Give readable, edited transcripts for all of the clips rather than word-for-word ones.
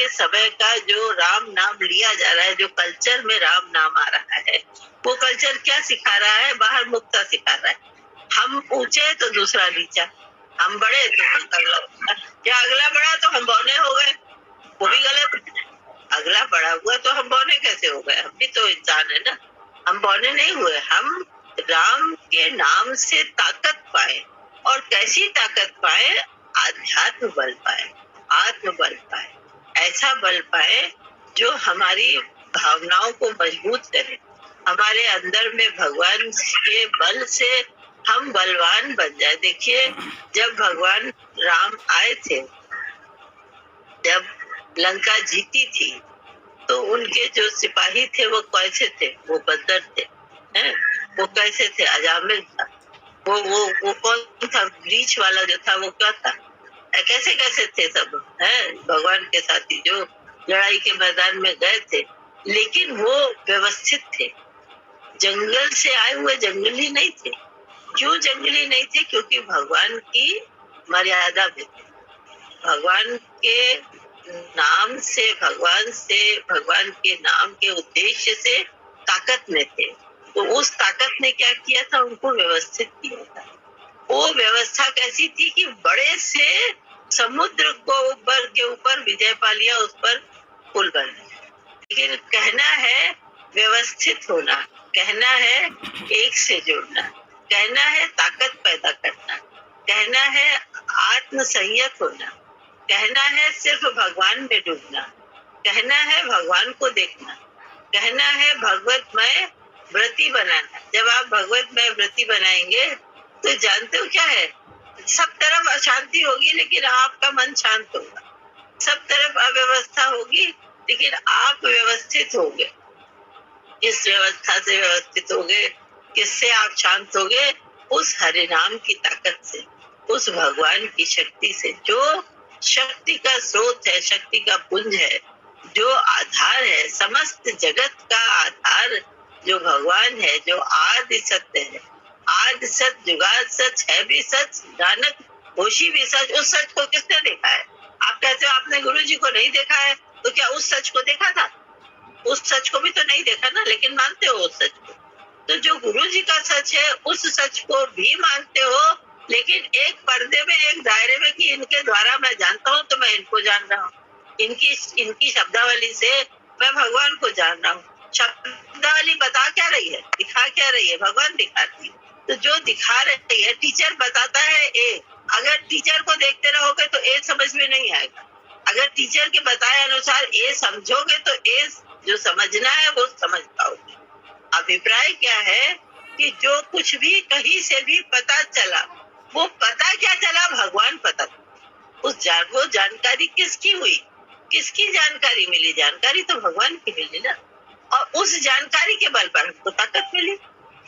के समय का जो राम नाम लिया जा रहा है, जो कल्चर में राम नाम आ रहा है, वो कल्चर क्या सिखा रहा है? बाहर मुक्ता सिखा रहा है। हम ऊंचे तो दूसरा नीचा, हम बड़े तो अगला, या अगला बड़ा तो हम बौने हो गए, वो भी गलत। अगला बड़ा हुआ तो हम बौने कैसे हो गए? हम भी तो इंसान है ना, हम बौने नहीं हुए। हम राम के नाम से ताकत पाए, और कैसी ताकत पाए? आध्यात्म बल पाए, आत्म बल पाए, ऐसा बल पाए जो हमारी भावनाओं को मजबूत करे। हमारे अंदर में भगवान के बल से हम बलवान बन जाए। देखिए, जब भगवान राम आए थे, जब लंका जीती थी, तो उनके जो सिपाही थे वो कैसे थे? वो बंदर थे, हैं? वो कैसे थे? अजामिल था। वो कौन था? ब्रीच वाला जो था वो क्या था? कैसे कैसे थे सब, हैं? भगवान के साथी जो लड़ाई के मैदान में गए थे, लेकिन वो व्यवस्थित थे। जंगल से आए हुए जंगली नहीं थे। क्यों जंगली नहीं थे? क्योंकि भगवान की मर्यादा में थे। भगवान के नाम से, भगवान के नाम के उद्देश्य से ताकत में थे। तो उस ताकत ने क्या किया था? उनको व्यवस्थित किया था। वो व्यवस्था कैसी थी कि बड़े से समुद्र को ऊपर के ऊपर विजय पा लिया, उस पर पुल बन गया। लेकिन कहना है व्यवस्थित होना, कहना है एक से जुड़ना, कहना है ताकत पैदा करना, कहना है आत्म संयत होना, कहना है सिर्फ भगवान में डूबना, कहना है भगवान को देखना, कहना है भगवतमय व्रती बनाना। जब आप भगवतमय व्रती बनाएंगे तो जानते हो क्या है? सब तरफ अशांति होगी लेकिन आपका मन शांत होगा। सब तरफ अव्यवस्था होगी लेकिन आप व्यवस्थित होगे। इस व्यवस्था से व्यवस्थित होगे। किससे आप शांत होगे? उस हरि नाम की ताकत से, उस भगवान की शक्ति से, जो शक्ति का स्रोत है, शक्ति का पुंज है, जो आधार है, समस्त जगत का आधार जो भगवान है, जो आदि सत्य है। आदि सच, जुगाद सच, है भी सच, नानक होशी भी सच। उस सच को किसने देखा है? आप कहते हो आपने गुरु जी को नहीं देखा है, तो क्या उस सच को देखा था? उस सच को भी तो नहीं देखा ना, लेकिन मानते हो उस सच को। तो जो गुरु जी का सच है, उस सच को भी मानते हो, लेकिन एक पर्दे में, एक दायरे में, कि इनके द्वारा मैं जानता हूँ तो मैं इनको जान रहा हूँ। इनकी शब्दावली से मैं भगवान को जान रहा हूँ। शब्दावली बता क्या रही है? दिखा क्या रही है? भगवान दिखाती है। तो जो दिखा रही है, टीचर बताता है ए, अगर टीचर को देखते रहोगे तो ए समझ में नहीं आएगा। अगर टीचर के बताए अनुसार ए समझोगे तो ए जो समझना है वो समझ पाओगे। अभिप्राय क्या है कि जो कुछ भी कहीं से भी पता चला, वो पता क्या चला? भगवान पता। वो जानकारी किसकी हुई? किसकी जानकारी मिली? जानकारी तो भगवान की मिली ना। और उस जानकारी के बल पर हमको ताकत मिली।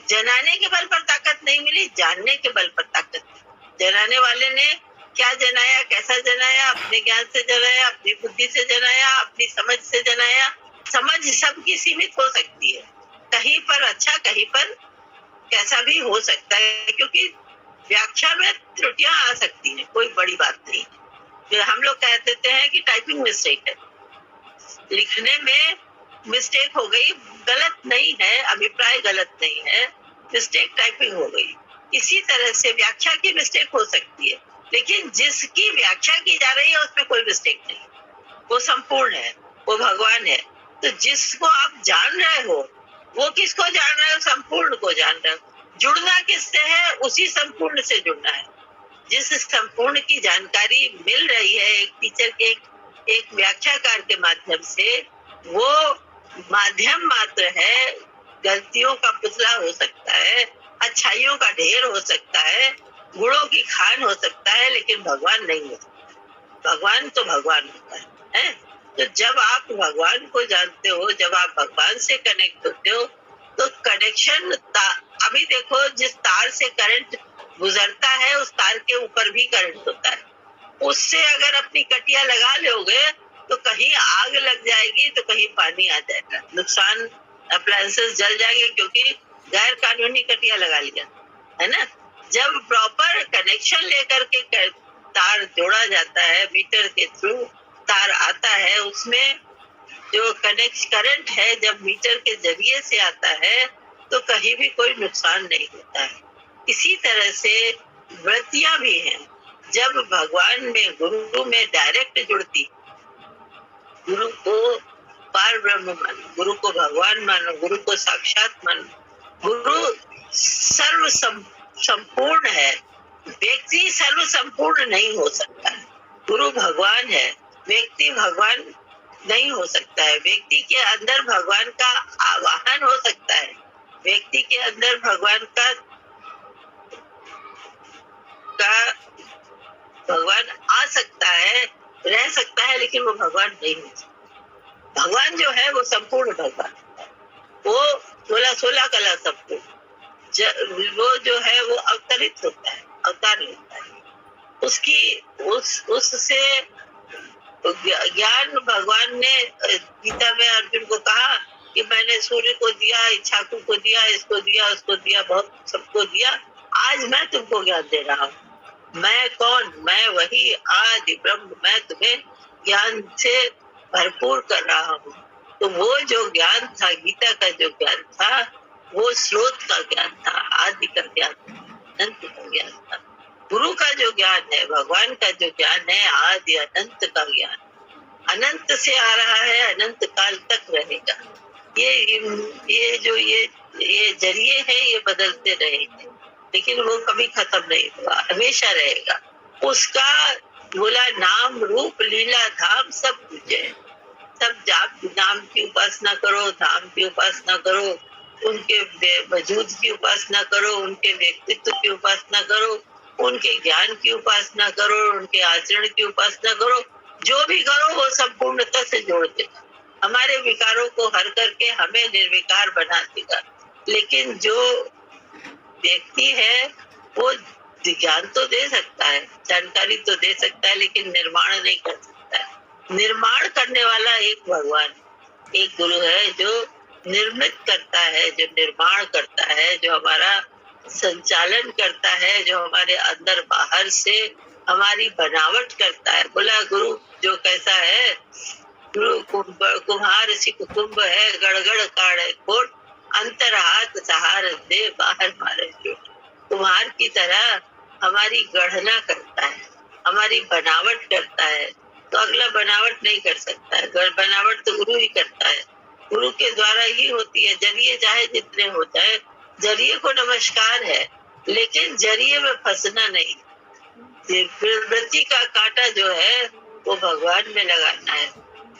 जनाने के बल पर ताकत नहीं मिली, जानने के बल पर ताकत मिली। जनाने वाले ने क्या जनाया, कैसा जनाया? अपने ज्ञान से जनाया, अपनी बुद्धि से जनाया, अपनी समझ से जनाया। समझ सबकी सीमित हो सकती है, कहीं पर अच्छा, कहीं पर कैसा भी हो सकता है, क्योंकि व्याख्या में त्रुटियां आ सकती हैं, कोई बड़ी बात नहीं। हम लोग कह देते हैं कि टाइपिंग मिस्टेक है, लिखने में मिस्टेक हो गई, गलत नहीं है, अभिप्राय गलत नहीं है, मिस्टेक टाइपिंग हो गई। इसी तरह से व्याख्या की मिस्टेक हो सकती है, लेकिन जिसकी व्याख्या की जा रही है उसमें कोई मिस्टेक नहीं, वो संपूर्ण है, वो भगवान है। तो जिसको आप जान रहे हो, वो किसको जान रहे हो? संपूर्ण को जान रहे हो। जुड़ना किससे है? उसी संपूर्ण से जुड़ना है। जिस संपूर्ण की जानकारी मिल रही है एक टीचर के, एक व्याख्याकार के माध्यम से, वो माध्यम मात्र है। गलतियों का पुतला हो सकता है, अच्छाइयों का ढेर हो सकता है, गुणों की खान हो सकता है, लेकिन भगवान नहीं हो सकता। भगवान तो भगवान होता है। तो जब आप भगवान को जानते हो, जब आप भगवान से कनेक्ट होते हो, तो कनेक्शन अभी देखो, जिस तार से करंट गुजरता है उस तार के ऊपर भी करंट होता है। उससे अगर अपनी कटिया लगा लोगे तो कहीं आग लग जाएगी तो कहीं पानी आ जाएगा, नुकसान, अप्लायंसेस जल जाएंगे, क्योंकि गैर कानूनी कटिया लगा लिया है ना। जब प्रॉपर कनेक्शन लेकर के तार जोड़ा जाता है मीटर के थ्रू, तार आता है उसमें जो करंट है जब मीटर के जरिए से आता है तो कहीं भी कोई नुकसान नहीं होता है। इसी तरह से व्रतियां भी हैं, जब भगवान में गुरु में डायरेक्ट जुड़ती, गुरु को पार ब्रह्म मानो, गुरु को भगवान मानो, गुरु को साक्षात मानो, गुरु सर्व संपूर्ण है। व्यक्ति सर्व संपूर्ण नहीं हो सकता, गुरु भगवान है, व्यक्ति भगवान नहीं हो सकता है। व्यक्ति के अंदर भगवान का आवाहन हो सकता है, व्यक्ति के अंदर भगवान भगवान आ सकता है, रह सकता है, लेकिन वो भगवान नहीं हो सकता। भगवान जो है वो संपूर्ण भगवान, वो 16 कला संपूर्ण, वो जो है वो अवतरित होता है, अवतार लेता है। उससे ज्ञान भगवान ने गीता में अर्जुन को कहा कि मैंने सूर्य को दिया, इच्छाकु को दिया, इसको दिया, उसको दिया, बहुत सबको दिया, आज मैं तुमको ज्ञान दे रहा हूँ। मैं कौन? मैं वही आदि ब्रह्म, मैं तुम्हें ज्ञान से भरपूर कर रहा हूँ। तो वो जो ज्ञान था, गीता का जो ज्ञान था, वो स्रोत का ज्ञान था, आदि का ज्ञान था, अनंत का ज्ञान था। गुरु का जो ज्ञान है, भगवान का जो ज्ञान है, आदि अनंत का ज्ञान, अनंत से आ रहा है, अनंत काल तक रहेगा। ये जरिए हैं, ये बदलते रहेंगे, लेकिन वो कभी खत्म नहीं होगा, हमेशा रहेगा। उसका बोला नाम रूप लीला धाम सब कुछ है। सब जाप नाम की उपासना करो, धाम की उपासना करो, उनके वजूद की उपासना करो, उनके व्यक्तित्व की उपासना करो, उनके ज्ञान की उपासना करो, उनके आचरण की उपासना करो। जो भी करो वो संपूर्णता से जोड़ देगा, हमारे विकारों को हर करके हमें निर्विकार बना देगा। लेकिन जो व्यक्ति है वो ज्ञान तो दे सकता है, जानकारी तो दे सकता है, लेकिन निर्माण नहीं कर सकता है। निर्माण करने वाला एक भगवान, एक गुरु है जो निर्मित करता है, जो निर्माण करता है, जो हमारा संचालन करता है, जो हमारे अंदर बाहर से हमारी बनावट करता है। बोला गुरु जो कैसा है, गुरु कुम्हार सिख कुंभ है, गड़गड़ काढ़े कोट, अंतर हाथ सहार दे, बाहर मारे चोट। कुम्हार की तरह हमारी गढ़ना करता है, हमारी बनावट करता है, तो अगला बनावट नहीं कर सकता है। बनावट तो गुरु ही करता है, गुरु के द्वारा ही होती है। जरिए चाहे जितने हो जाए, जरिए को नमस्कार है, लेकिन जरिए में फंसना नहीं। व्रति का कांटा जो है वो भगवान में लगाना है,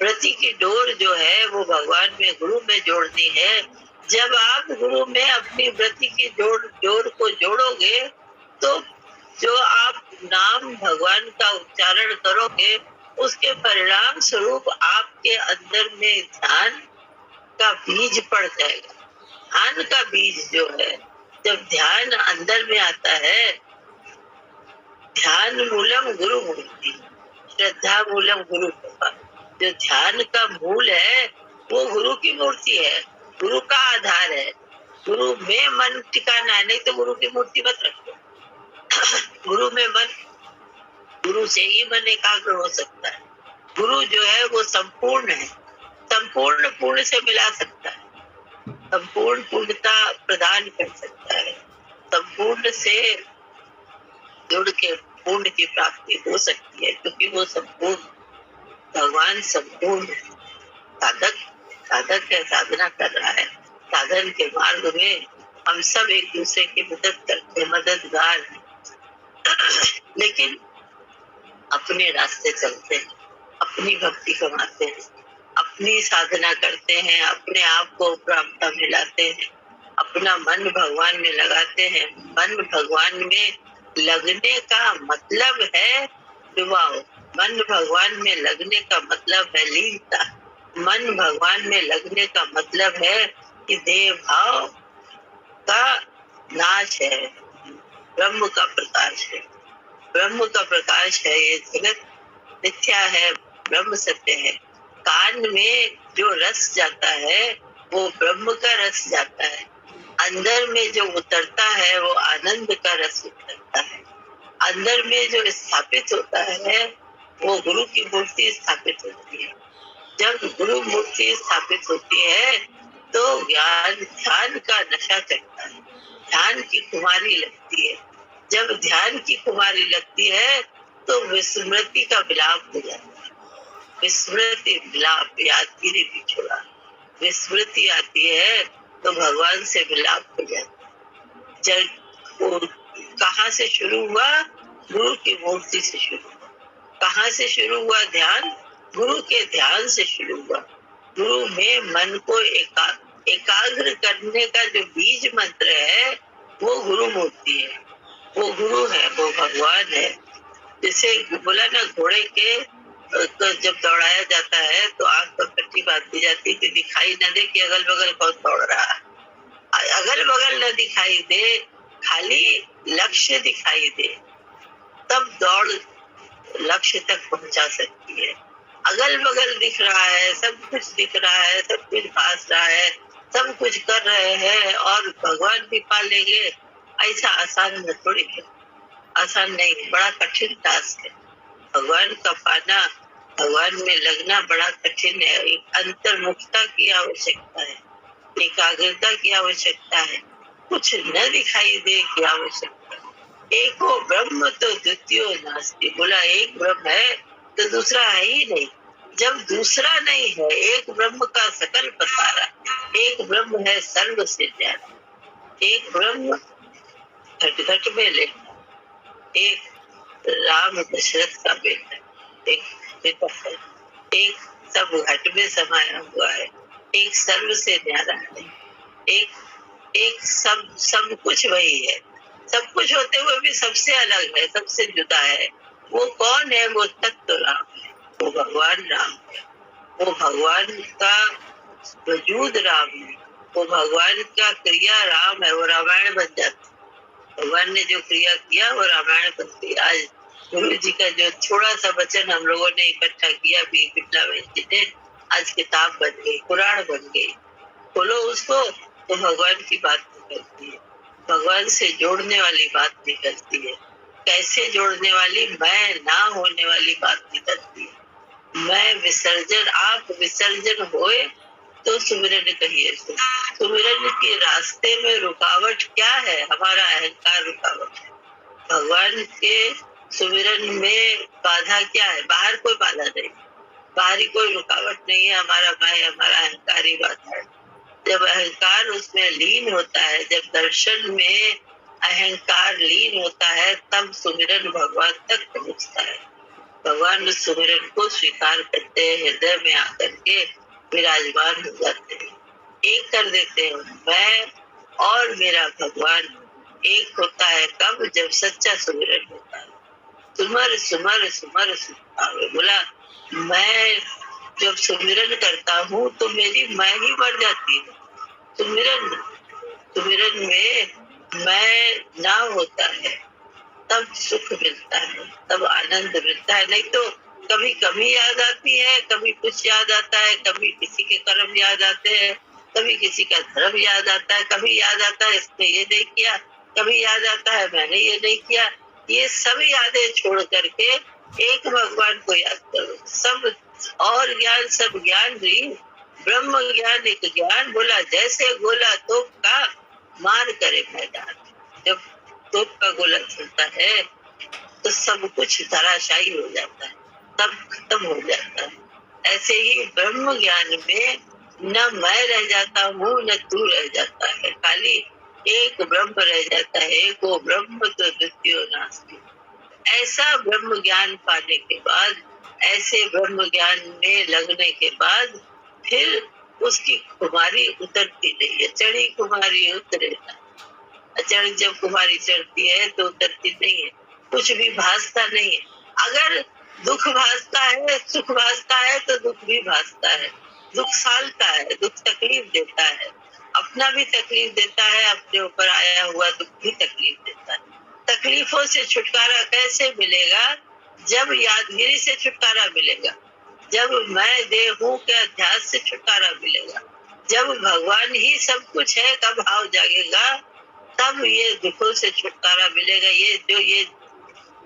व्रति की डोर जो है वो भगवान में, गुरु में जोड़नी है। जब आप गुरु में अपनी व्रति की डोर को जोड़ोगे तो जो आप नाम भगवान का उच्चारण करोगे, उसके परिणाम स्वरूप आपके अंदर में ध्यान का बीज पड़ जाएगा। ध्यान का बीज जो है, जब ध्यान अंदर में आता है, ध्यान मूलम गुरु मूर्ति, श्रद्धा मूलम गुरु कृपा। जो ध्यान का मूल है वो गुरु की मूर्ति है, गुरु का आधार है। गुरु में मन टिकाना है, नहीं तो गुरु की मूर्ति मत रखो। गुरु में मन, गुरु से ही मन एकाग्र हो सकता है। गुरु जो है वो संपूर्ण है, संपूर्ण पूर्ण से मिला सकता है, संपूर्ण पूर्णता प्रदान कर सकता है, संपूर्ण से जुड़ के पूर्ण की प्राप्ति हो सकती है, क्योंकि वो संपूर्ण भगवान संपूर्ण साधक है, साधना कर रहा है। साधन के मार्ग में हम सब एक दूसरे की मदद करते, मददगार हैं, लेकिन अपने रास्ते चलते हैं, अपनी भक्ति कमाते हैं, अपनी साधना करते हैं, अपने आप को प्राप्त मिलाते हैं, अपना मन भगवान में लगाते हैं। मन भगवान में लगने का मतलब है डुबाओ, मन भगवान में लगने का मतलब है लीनता, मन भगवान में लगने का मतलब है कि देह भाव का नाश है, ब्रह्म का प्रकाश है, ब्रह्म का प्रकाश है। ये जगत मिथ्या है, ब्रह्म सत्य है। कान में जो रस जाता है वो ब्रह्म का रस जाता है, अंदर में जो उतरता है वो आनंद का रस उतरता है, अंदर में जो स्थापित होता है वो गुरु की मूर्ति स्थापित होती है। जब गुरु मूर्ति स्थापित होती है तो ज्ञान ध्यान का नशा चढ़ता है, ध्यान की खुमारी लगती है। जब ध्यान की खुमारी लगती है तो विस्मृति का विलाप हो जाता है। विस्मृति विलाप, यादगिरी बिछोड़ा, विस्मृति आती है तो भगवान से विलाप हो जाता है। जब कहाँ से शुरू हुआ? गुरु की मूर्ति से शुरू हुआ। कहाँ से शुरू हुआ ध्यान? गुरु के ध्यान से शुरू हुआ। गुरु में मन को एकाग्र करने का जो बीज मंत्र है वो गुरु मूर्ति है, वो गुरु है, वो भगवान है। जैसे बोला ना, घोड़े के तो जब दौड़ाया जाता है तो आंख पर पट्टी बांधी जाती है कि दिखाई न दे कि अगल बगल कौन दौड़ रहा है। अगल बगल न दिखाई दे, खाली लक्ष्य दिखाई दे, तब दौड़ लक्ष्य तक पहुंचा सकती है। अगल बगल दिख रहा है, सब कुछ दिख रहा है, सब कुछ भास रहा है, सब कुछ कर रहे हैं और भगवान भी पा लेंगे, ऐसा आसान न थोड़ी है। आसान नहीं, बड़ा कठिन टास्क है। भगवान का पाना, भगवान में लगना बड़ा कठिन है। एक अंतर्मुखता की आवश्यकता है, एकाग्रता की आवश्यकता है, कुछ न दिखाई दे की आवश्यकता है। एको ब्रह्म तो द्वितीयो नास्ति, बोला एक ब्रह्म है तो दूसरा है ही नहीं। जब दूसरा नहीं है, एक ब्रह्म का सकल पसारा, एक ब्रह्म है सर्व से ज्यादा, एक ब्रह्म घट घट में लेता, एक राम दशरथ का बेटा, एक पिता है, एक सब घट में समाया हुआ है, एक सर्व से न्यारा है, एक सब कुछ वही है। सब कुछ होते हुए भी सबसे अलग है, सबसे जुदा है। वो कौन है? वो तत्व राम है, वो भगवान राम है, वो भगवान का वजूद राम है, वो भगवान का क्रिया राम है। वो रामायण बन जाती, भगवान ने जो क्रिया किया वो रामायण बनती। आज गुरु जी का जो थोड़ा सा वचन हम लोगों ने इकट्ठा किया, आज किताब बन गई, कुरान बन गई। खोलो उसको तो भगवान की बात निकलती है, भगवान से जोड़ने वाली बात निकलती है। कैसे जोड़ने वाली? मैं ना होने वाली बात निकलती है। मैं विसर्जन, आप विसर्जन होए तो सुमिरन कहिए। सुमिरन के रास्ते में रुकावट क्या है? हमारा अहंकार रुकावट है। भगवान के सुमिरन में बाधा क्या है? बाहर कोई बाधा नहीं, बाहरी कोई रुकावट नहीं है। हमारा मैं, हमारा अहंकार ही बाधा है। जब अहंकार उसमें लीन होता है, जब दर्शन में अहंकार लीन होता है, तब सुमिरन भगवान तक पहुंचता है। भगवान उस सुमिरन को स्वीकार करते हैं, हृदय में आकर के विराजमान हो जाते हैं, एक कर देते हैं। मैं और मेरा भगवान एक होता है कब? जब सच्चा सुमिरन होता है। सुमर सुमर सुमर सुमर, बोला मैं जब सुमिरन करता हूँ तो मेरी मैं ही मर जाती है। सुमिरन में मैं ना होता है तब सुख मिलता है, तब आनंद मिलता है। नहीं तो कभी कभी याद आती है, कभी कुछ याद आता है, कभी किसी के कर्म याद आते हैं, कभी किसी का धर्म याद आता है, कभी याद आता है इसने ये नहीं किया, कभी याद आता है मैंने ये नहीं किया। ये सब यादें छोड़ करके एक भगवान को याद करो। सब और ज्ञान, सब ज्ञान भी ब्रह्म ज्ञान, एक ज्ञान। बोला जैसे गोला तोप का मार करे मैदान। जब तोप का गोला चलता है तो सब कुछ धराशायी हो जाता है, सब खत्म हो जाता है। ऐसे ही ब्रह्म ज्ञान में न मैं रह जाता हूँ न तू रह जाता है, खाली एक ब्रह्म रह जाता है। एक वो ब्रह्म तो द्वितीयो नास्ति। ऐसा ब्रह्म ज्ञान पाने के बाद, ऐसे ब्रह्म ज्ञान में लगने के बाद फिर उसकी कुमारी उतरती नहीं है। चढ़ी कुमारी उतरे ना। जब कुमारी चढ़ती है तो उतरती नहीं है, कुछ भी भासता नहीं है। अगर दुख भासता है, सुख भासता है तो दुख भी भासता है। दुख सालता है, दुख तकलीफ देता है, अपना भी तकलीफ देता है, अपने ऊपर आया हुआ दुख भी तकलीफ देता है। तकलीफों से छुटकारा कैसे मिलेगा? जब यादगिरी से छुटकारा मिलेगा, जब मैं देह हूँ के अध्यास से छुटकारा मिलेगा, जब भगवान ही सब कुछ है का भाव जागेगा, तब ये दुखों से छुटकारा मिलेगा। ये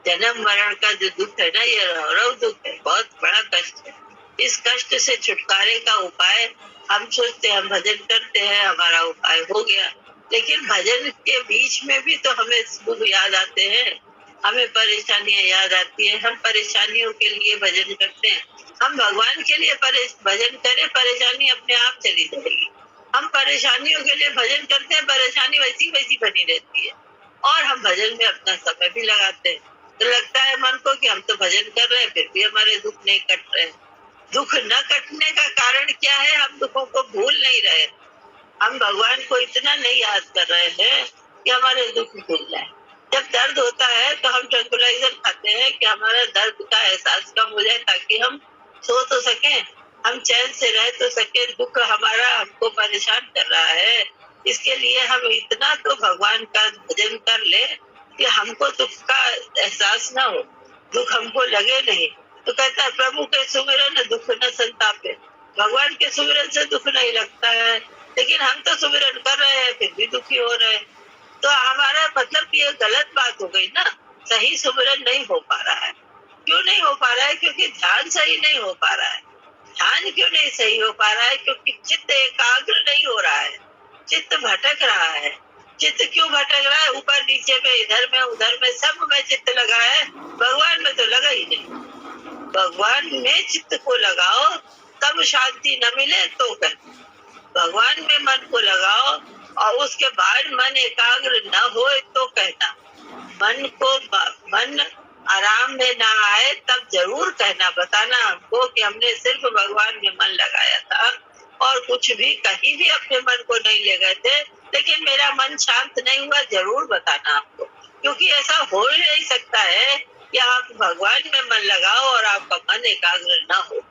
जन्म मरण का जो दुख है ना, ये रौरव दुख है, बहुत बड़ा कष्ट है। इस कष्ट से छुटकारे का उपाय हम सोचते हैं, हम भजन करते हैं, हमारा उपाय हो गया, लेकिन भजन के बीच में भी तो हमें दुख याद आते हैं, हमें परेशानियां याद आती है। हम परेशानियों के लिए भजन करते हैं, हम भगवान के लिए भजन करें, परेशानी अपने आप चली जाएगी। हम परेशानियों के लिए भजन करते हैं, परेशानी वैसी वैसी बनी रहती है, और हम भजन में अपना समय भी लगाते हैं। तो लगता है मन को कि हम तो भजन कर रहे हैं, फिर भी हमारे दुख नहीं कट रहे। दुख न कटने का कारण क्या है? हम दुखों को भूल नहीं रहे, हम भगवान को इतना नहीं याद कर रहे हैं कि हमारे दुख भूल जाए। जब दर्द होता है तो हम ट्रैंक्विलाइजर खाते हैं कि हमारा दर्द का एहसास कम हो जाए, ताकि हम सो तो सके, हम चैन से रह तो सके। दुख हमारा हमको परेशान कर रहा है, इसके लिए हम इतना तो भगवान का भजन कर ले कि हमको दुख का एहसास ना हो, दुख हमको लगे नहीं। तो कहता है प्रभु के सुमिरन दुख न संतापे, भगवान के सुमिरन से दुख नहीं लगता है, लेकिन हम तो सुमिरन कर रहे हैं फिर भी दुखी हो रहे हैं। तो हमारा मतलब ये गलत बात हो गई ना, सही सुमिरन नहीं हो पा रहा है। क्यों नहीं हो पा रहा है? क्योंकि ध्यान सही नहीं हो पा रहा है। ध्यान क्यों नहीं सही हो पा रहा है? क्योंकि चित्त एकाग्र नहीं हो रहा है, चित्त भटक रहा है। चित्त क्यों भटक रहा है? ऊपर नीचे में, इधर में उधर में, सब में चित्त लगा है, भगवान में तो लगा ही नहीं। भगवान में चित्त को लगाओ, तब शांति न मिले तो कहते, भगवान में मन को लगाओ और उसके बाद मन एकाग्र न हो तो कहना। मन आराम में ना आए तब जरूर कहना, बताना हमको कि हमने सिर्फ भगवान में मन लगाया था और कुछ भी कहीं भी अपने मन को नहीं ले गए थे, लेकिन मेरा मन शांत नहीं हुआ, जरूर बताना हमको। क्योंकि ऐसा हो ही नहीं सकता है कि आप भगवान में मन लगाओ और आपका मन एकाग्र न हो,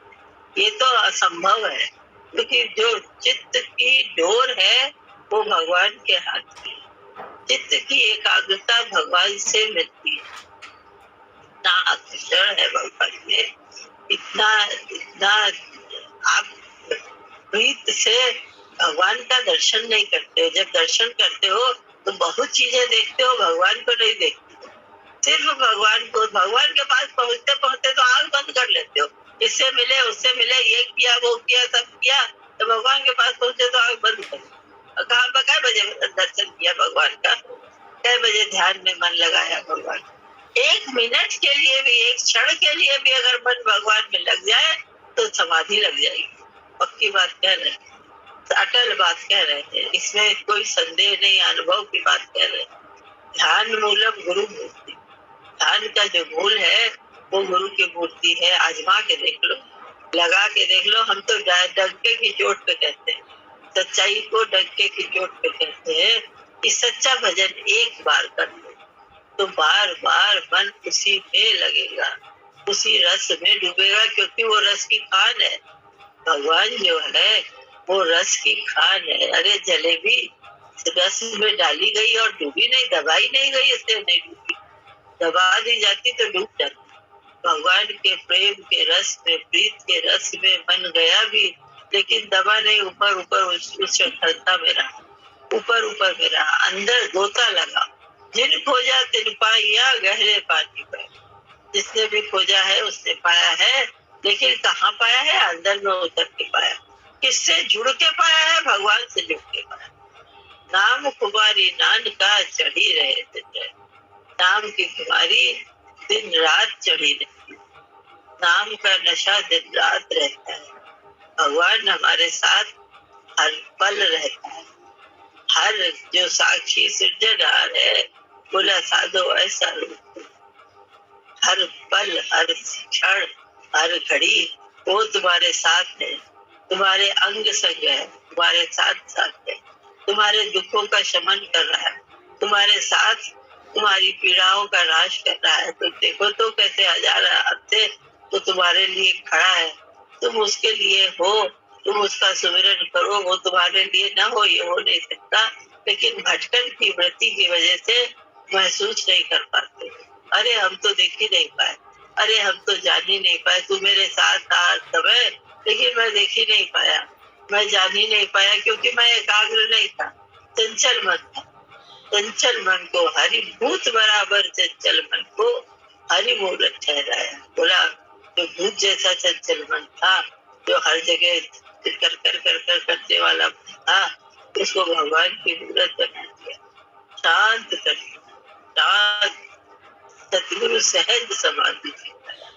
ये तो असंभव है। क्योंकि जो चित्त की डोर है वो भगवान के हाथ में, चित्त की एकाग्रता भगवान से मिलती है। इतना आकर्षण है भगवान में, इतना इतना आप प्रीत से भगवान का दर्शन नहीं करते हो। जब दर्शन करते हो तो बहुत चीजें देखते हो, भगवान को नहीं देखते हो। सिर्फ भगवान को, भगवान के पास पहुंचते पहुंचते तो आंख बंद कर लेते हो, इससे मिले उससे मिले, ये किया वो किया सब किया, तो भगवान के पास पहुंचे तो आंख बंद कर। कहाँ पर कै बजे दर्शन किया भगवान का, कै बजे ध्यान में मन लगाया भगवान। एक मिनट के लिए भी, एक क्षण के लिए भी अगर मन भगवान में लग जाए तो समाधि लग जाएगी। पक्की बात कह रहे हैं, अटल बात कह रहे हैं, इसमें कोई संदेह नहीं, अनुभव की बात कह रहे हैं। ध्यान मूलम गुरु मूर्ति, ध्यान का जो मूल है वो गुरु की मूर्ति है। आजमा के देख लो, लगा के देख लो। हम तो डंके की चोट पे कहते हैं, सच्चाई को डंके की चोट पे कहते हैं कि सच्चा भजन एक बार कर लो तो बार बार मन उसी में लगेगा, उसी रस में डूबेगा, क्योंकि वो रस की खान है। भगवान जो है वो रस की खान है। अरे जलेबी रस में डाली गई और डूबी नहीं, दबाई नहीं गई, इसलिए नहीं डूबी, दबा दी जाती तो डूब जाती। भगवान के प्रेम के रस में, प्रीत के रस में मन गया भी, लेकिन दबा नहीं, ऊपर ऊपर उस क्षणता में रहा, ऊपर ऊपर में रहा, अंदर गोता लगा। जिन खोजा तिन पाया गहरे पानी पर, जिसने भी खोजा है उसने पाया है, लेकिन कहाँ पाया है? अंदर में उतर के पाया। किससे जुड़ के पाया है? भगवान से जुड़ के पाया। नाम कुमारी नान का चढ़ी रहे थे, नाम की कुमारी दिन रात चढ़ी रहती, नाम का नशा दिन रात रहता है। भगवान हमारे साथ हर पल रहता है। हर जो साक्षी सृजनहार है, बोला साधो ऐसा रूप, हर पल हर क्षण हर घड़ी वो तुम्हारे साथ है, तुम्हारे अंग संग है, तुम्हारे साथ साथ है, तुम्हारे दुखों का शमन कर रहा है, तुम्हारे साथ तुम्हारी पीड़ाओं का नाश कर रहा है। तो देखो तो कैसे हजार हफ्ते तो तुम्हारे लिए खड़ा है, तुम उसके लिए हो, तुम उसका सुमिरन करो, वो तुम्हारे लिए ना हो ये हो नहीं सकता, लेकिन भटकन की वृत्ति की वजह से महसूस नहीं कर पाते। अरे हम तो देख ही नहीं पाए, अरे हम तो जान ही नहीं पाए, तू मेरे साथ था समय, लेकिन मैं देख ही नहीं पाया, मैं जान ही नहीं पाया, क्योंकि मैं एकाग्र नहीं था, चंचल मन था। चंचल मन को, हरि भूत बराबर चंचल मन को हरि मूरत ठहराया। बोला जो भूत जैसा चंचल मन था, जो हर जगह कर कर कर कर करने वाला था, उसको भगवान की मूरत बना दिया, शांत कर दिया, शांत। सतगुरु सहज समाधि सिखाया।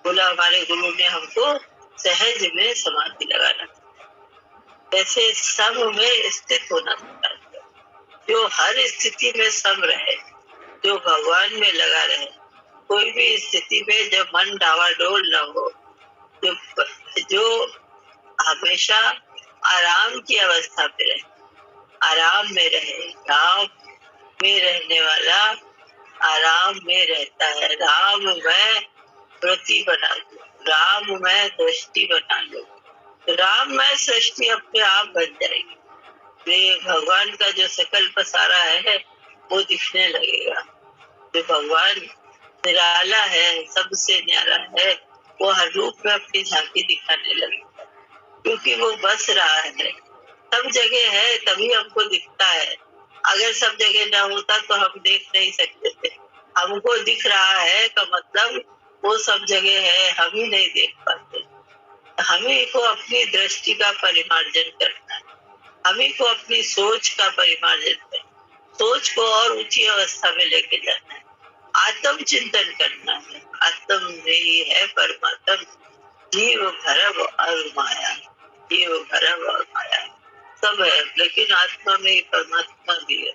बोला हमारे गुरु ने हमको सहज में समाधि लगाना, ऐसे सम में स्थित होना सिखाया, जो हर स्थिति में सम रहे, जो भगवान में लगा रहे, कोई भी स्थिति में जब मन डावाडोल न हो, जो हमेशा आराम की अवस्था में रहे, आराम में रहे। राम में रहने वाला आराम में रहता है। राम में वृत्ति बना लो, राम में दृष्टि बना लो, राम में सृष्टि अपने आप बन जाएगी। ये भगवान का जो संकल्प सारा है वो दिखने लगेगा। जो भगवान निराला है, सबसे न्यारा है, वो हर रूप में अपनी झांकी दिखाने लगेगा, क्योंकि वो बस रहा है, सब जगह है, तभी हमको दिखता है। अगर सब जगह ना होता तो हम देख नहीं सकते थे। हमको दिख रहा है का मतलब वो सब जगह है, हम ही नहीं देख पाते। हमें को अपनी दृष्टि का परिमार्जन करना है, हमें को अपनी सोच का परिमार्जन करना, सोच को और ऊंची अवस्था में लेके जाना है, आत्म चिंतन करना है। आत्म नहीं है परमात्म, जीव भरव और माया, जीव भरव और माया सब है, लेकिन आत्मा में ही परमात्मा भी है।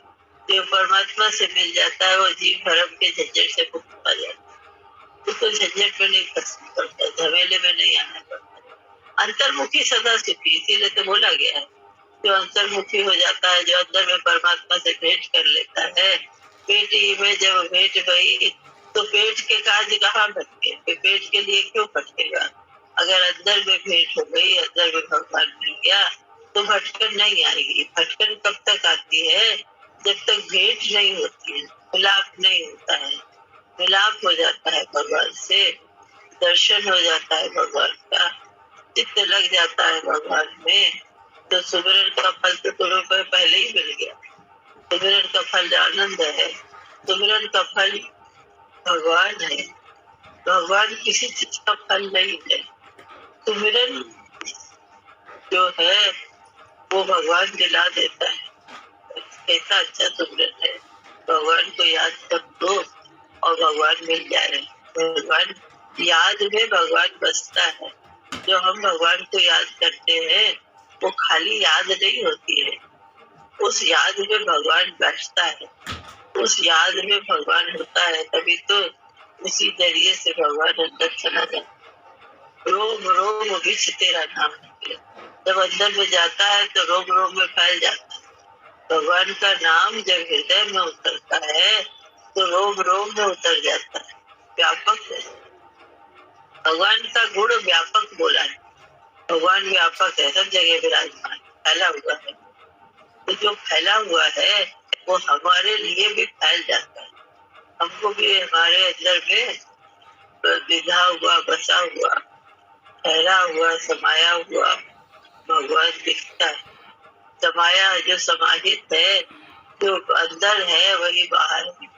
जो परमात्मा से मिल जाता है वो जीव भरव के झंझट से मुक्त हो जाता है, उसको झंझट में नहीं फंसना पड़ता, झमेले में नहीं आना पड़ता। अंतर्मुखी सदा सुखी, इसीलिए तो बोला गया है, जो अंतर्मुखी हो जाता है, जो अंदर में परमात्मा से भेंट कर लेता है। पेट में जब भेंट गई तो पेट के कार्य कहाँ भटके, पेट के लिए क्यों भटकेगा? अगर अंदर में भेंट हो गई, अंदर में भगवान मिल गया तो भटकन नहीं आएगी। भटकन कब तक आती है? जब तक भेंट नहीं होती है, मिलाप नहीं होता है। मिलाप हो जाता है भगवान से, दर्शन हो जाता है भगवान का, चित्त लग जाता है भगवान में, तो सुमिरन का फल तो तुम्हें पहले ही मिल गया। सुमिरन का फल आनंद है, सुमिरन का फल भगवान है, भगवान किसी चीज का फल नहीं है। सुमिरन जो है वो भगवान दिला देता है। कैसा अच्छा सुमिरन है, भगवान को याद कर दो और भगवान मिल जाए। भगवान याद में भगवान बसता है। जो हम भगवान को याद करते हैं वो खाली याद नहीं होती है, उस याद में भगवान बैठता है, उस याद में भगवान होता है, तभी तो उसी जरिए से भगवान अंदर चला जाता है। रोम रोम विच तेरा नाम है, जब अंदर में जाता है तो रोम रोम में फैल जाता है। भगवान का नाम जब हृदय में उतरता है तो रोम रोम में उतर जाता है, व्यापक है। भगवान का गुण व्यापक बोला है, भगवान व्यापक है, सब जगह विराजमान, फैला हुआ है। तो जो फैला हुआ है वो हमारे लिए भी फैल जाता है, हमको भी हमारे अंदर में विधा हुआ, बसा हुआ, ठहरा हुआ, समाया हुआ भगवान दिखता है। समाया जो समाहित है, जो अंदर है वही बाहर है।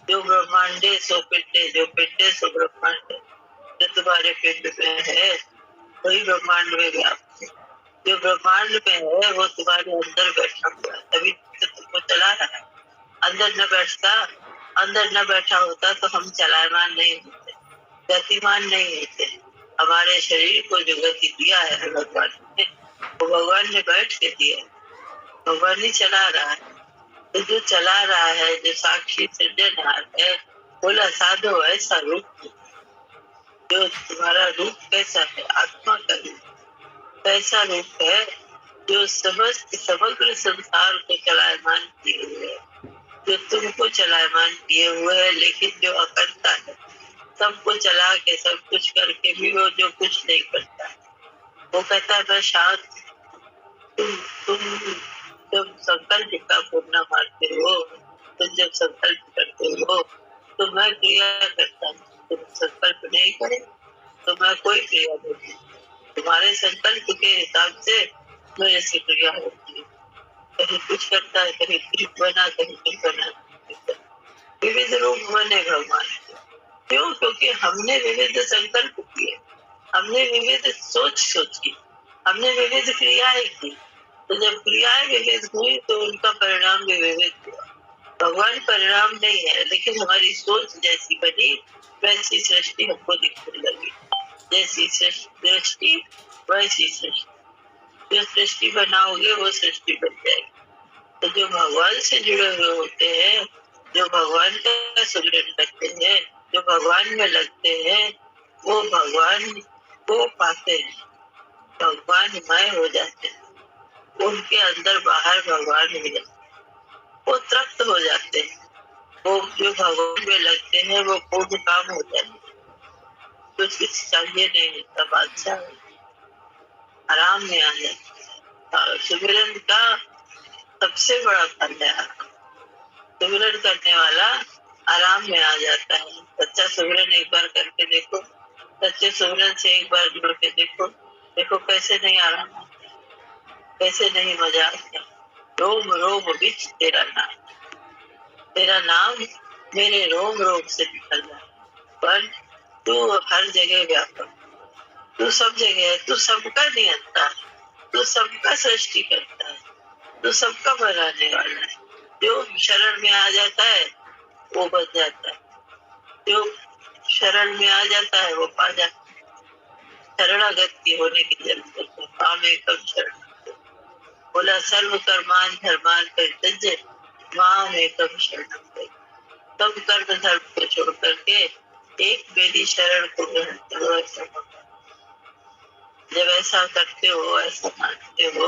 जो ब्रह्मांडे सो पिंडे, जो पिंडे सो ब्रह्मांड, जो तुम्हारे पिंड में है वही ब्रह्मांड में व्याप्त है। जो ब्रह्मांड में है वो तुम्हारे अंदर बैठा हुआ है, तभी तो तुमको चला रहा है। अंदर न बैठता, अंदर न बैठा होता तो हम चलायमान नहीं होते, गतिमान नहीं होते। हमारे शरीर को जो गति दिया है भगवान ने, वो भगवान ने बैठ के दिया, भगवान ही चला रहा है। तो जो चला रहा है, जो साक्षी सृजनहार है, बोला साधो ऐसा रूप, जो तुम्हारा रूप कैसा है, आत्मा का रूप कैसा रूप है, जो समस्त समग्र संसार को चलायमान किए हुए है, जो तुमको चलायमान किए हुए है, लेकिन जो अकर्ता है, सबको चला के सब कुछ करके भी वो जो कुछ नहीं करता है, वो कहता है मैं शांत। तुम जब संकल्प का पूर्ण मारते हो, तुम जब संकल्प करते हो तो मैं क्रिया करता हूँ, तुम संकल्प नहीं करे तो मैं कोई क्रिया नहीं, तुम्हारे संकल्प के हिसाब से मेरे से क्रिया होती है। कहीं कुछ करता है, कहीं कुछ बना, कहीं कुछ बना, विविध रूप बने भगवान के, क्यों? क्योंकि हमने विविध संकल्प किए, हमने विविध सोच की, हमने विविध क्रियाएं की। तो जब क्रियाएं विविध हुई तो उनका परिणाम भी विविध हुआ। भगवान परिणाम नहीं है, लेकिन हमारी सोच जैसी बनी वैसी सृष्टि हमको दिखने लगी। जैसी दृष्टि वैसी सृष्टि। जो सृष्टि बनाओगे वो सृष्टि बन जाएगी। तो जो भगवान से जुड़े हुए होते हैं, जो भगवान का सुमिरन करते हैं, जो भगवान में लगते हैं, वो भगवान को पाते हैं, भगवानमय हो जाते हैं। उनके अंदर बाहर भगवान हो जाते हैं, वो तृप्त हो जाते हैं। वो जो भगवान में लगते हैं वो पूर्ण काम हो जाते हैं। कुछ चाहिए नहीं होता, बादशाह आराम में आ जाता है। सुमिरन का सबसे बड़ा फल है, सुमिरन करने वाला आराम में आ जाता है। सच्चा सुमिरन एक बार करके देखो, सच्चे सुमिरन से एक बार जुड़ के देखो, देखो कैसे नहीं आराम, कैसे नहीं मजा आता। रोम रोम बिच तेरा नाम, तेरा नाम मेरे रोम रोम से निकल रहा है। पर तू हर जगह व्यापक, तू सब जगह है, तू सबका नियंता है, तू सबका सृष्टि करता है, तू सबका बनाने वाला है। जो शरण में आ जाता है वो बच जाता है, जो शरण में आ जाता है वो पा जाता है। शरणागत की होने की जरूरत है। काम एकम शरण, बोला सर्व कर्मान धर्मान परित्यज्य माम एकम शरणम व्रज। सब कर्म धर्म को छोड़ करके एक मेरी शरण को ग्रहण करो। ऐसा जब ऐसा करते हो, ऐसा मानते हो,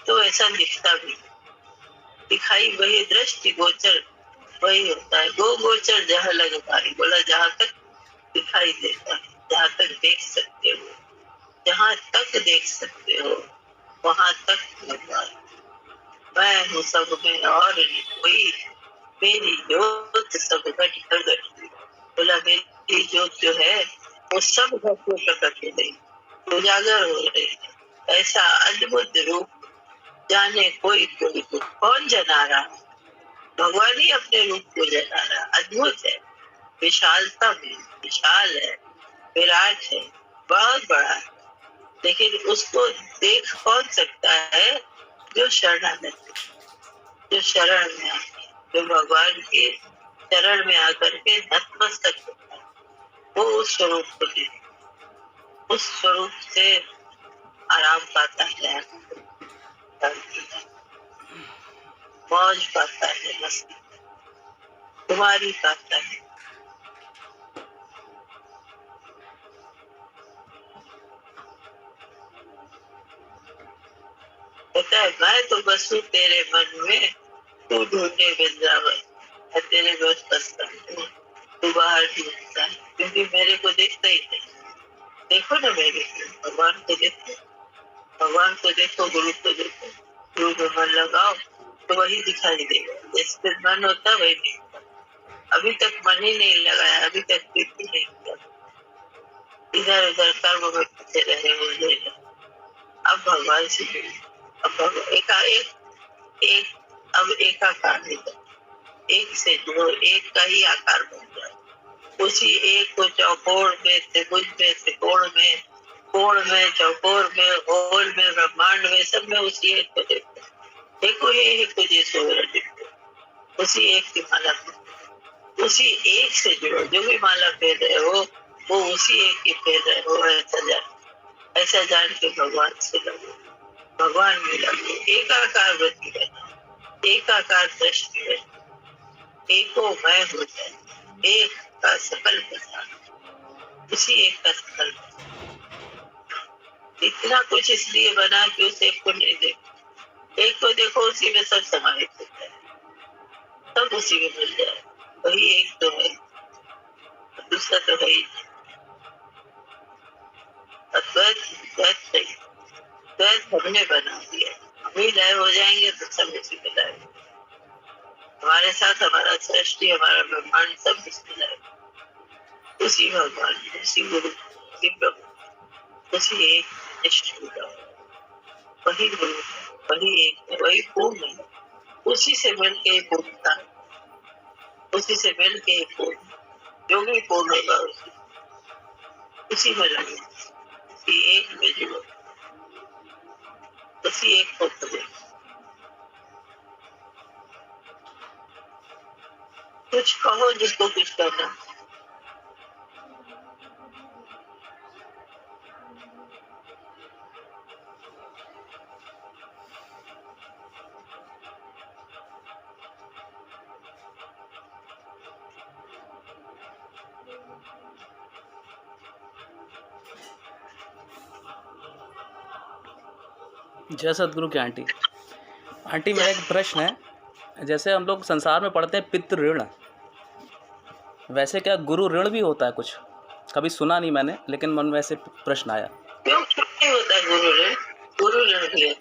तो ऐसा दिखता भी, दिखाई वही दृष्टि गोचर वही होता है। गो गोचर जहाँ लग भाई, बोला जहाँ तक दिखाई देता है, जहाँ तक देख सकते हो, जहाँ तक देख सकते हो वहां तक भगवान। मैं हूँ सब में और कोई, मेरी जोत सब घट प्रगट हुई। बोला मेरी जोत जो है वो सब घट में प्रकट हो रही, उजागर हो रही है। ऐसा अद्भुत रूप जाने कोई कोई को कौन जना रहा, भगवान ही अपने रूप को जना रहा। अद्भुत है, विशालता में विशाल है, विराट है, बहुत बड़ा है। लेकिन उसको देख कौन सकता है? जो शरणागत, जो शरण में आके, जो भगवान की शरण में आकर के नतमस्तक होता है, वो उस स्वरूप को देख, उस स्वरूप से आराम पाता है, मौज पाता है, मस्ती तुम्हारी पाता है। कहता है मैं तो बसू तेरे मन में, तू ढूंढे वृंदावन। मैं तेरे बस बसता हूँ, तू बाहर ढूंढता है, क्योंकि मेरे को देखता ही नहीं। देखो ना मेरे को, भगवान को देखो, भगवान को देखो, गुरु को देखो, गुरु में मन लगाओ तो वही दिखाई देगा। जिस पे मन होता है वही दिखता। अभी तक मन ही नहीं लगाया, अभी तक प्रीति नहीं किया, इधर उधर कर्म में फंसे रहे उलझे। अब भगवान से जुड़े, अब भगवान एक अब एकाकार नहीं, एक से जुड़ो, एक का ही आकार बन जाए। उसी एक को चौकोर में, त्रिभुज में, त्रिकोण में, कोण में, चौकोर में, गोल में, ब्रह्मांड में, सब में उसी एक को देखो। देखो ये एक को जैसे देखो, उसी एक की माला, उसी एक से जुड़ो। जो भी माला फेर रहे हो वो उसी एक की फेर रहे हो। ऐसा जान के भगवान से लगो, भगवान में लगो। एकाकार वृत्ति बनो, एकाकार दृष्टि बनो, एको मैं हो जाए, एक का सकल प्रसाद, उसी एक का सकल प्रसाद। इतना कुछ इसलिए बना कि उस एक को नहीं देखो, एक को देखो उसी में सब समाहित होता है, सब उसी में मिल जाए। वही एक तो है, दूसरा तो है ही नहीं। अद्वैत द्वैत नहीं, द्वैत हमने बना दिया। हम ही लय हो जाएंगे तो सब उसी में लय, हमारे साथ हमारा सृष्टि, हमारा ब्रह्मांड सब उसमें लय, उसी भगवान, उसी गुरु, उसी प्रभु, उसी एक निष्ठ होगा। वही गुरु है, वही एक है, वही पूर्ण है। उसी से मिल के पूर्णता, उसी से मिल के पूर्ण। जो भी पूर्ण होगा उसी में लगो, उसी एक में जुड़ो, उसी एक को खोजो। कुछ कहो जिसको कुछ करना। जय सतगुरु की आंटी। आंटी मेरा एक प्रश्न है, जैसे हम लोग संसार में पढ़ते हैं पितृ ऋण, वैसे क्या गुरु ऋण भी होता है? कुछ कभी सुना नहीं मैंने, लेकिन मन में ऐसे प्रश्न आया। क्यों नहीं होता गुरु ऋण? गुरु ऋण भी है।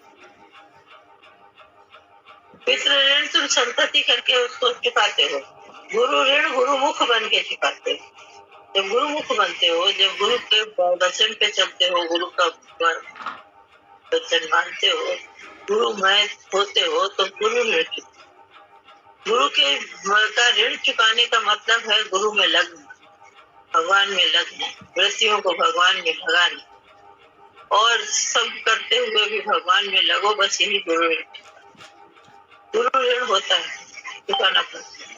पितृ ऋण तुम संतति करके उसको चुकाते हो, गुरु ऋण गुरुमुख बन के चुकाते हो। जब गुरुमुख बनते हो, जब गुरु के वचन पे चलते हो, गुरु का वचन मानते हो, गुरुमय होते हो, तो गुरु ऋण, गुरु के का ऋण चुकाने का मतलब है गुरु में लगना, भगवान में लगना, वृत्तियों को भगवान में लगाना, और सब करते हुए भी भगवान में लगो, बस यही गुरु ऋण। गुरु ऋण होता है, चुकाना पड़ता है।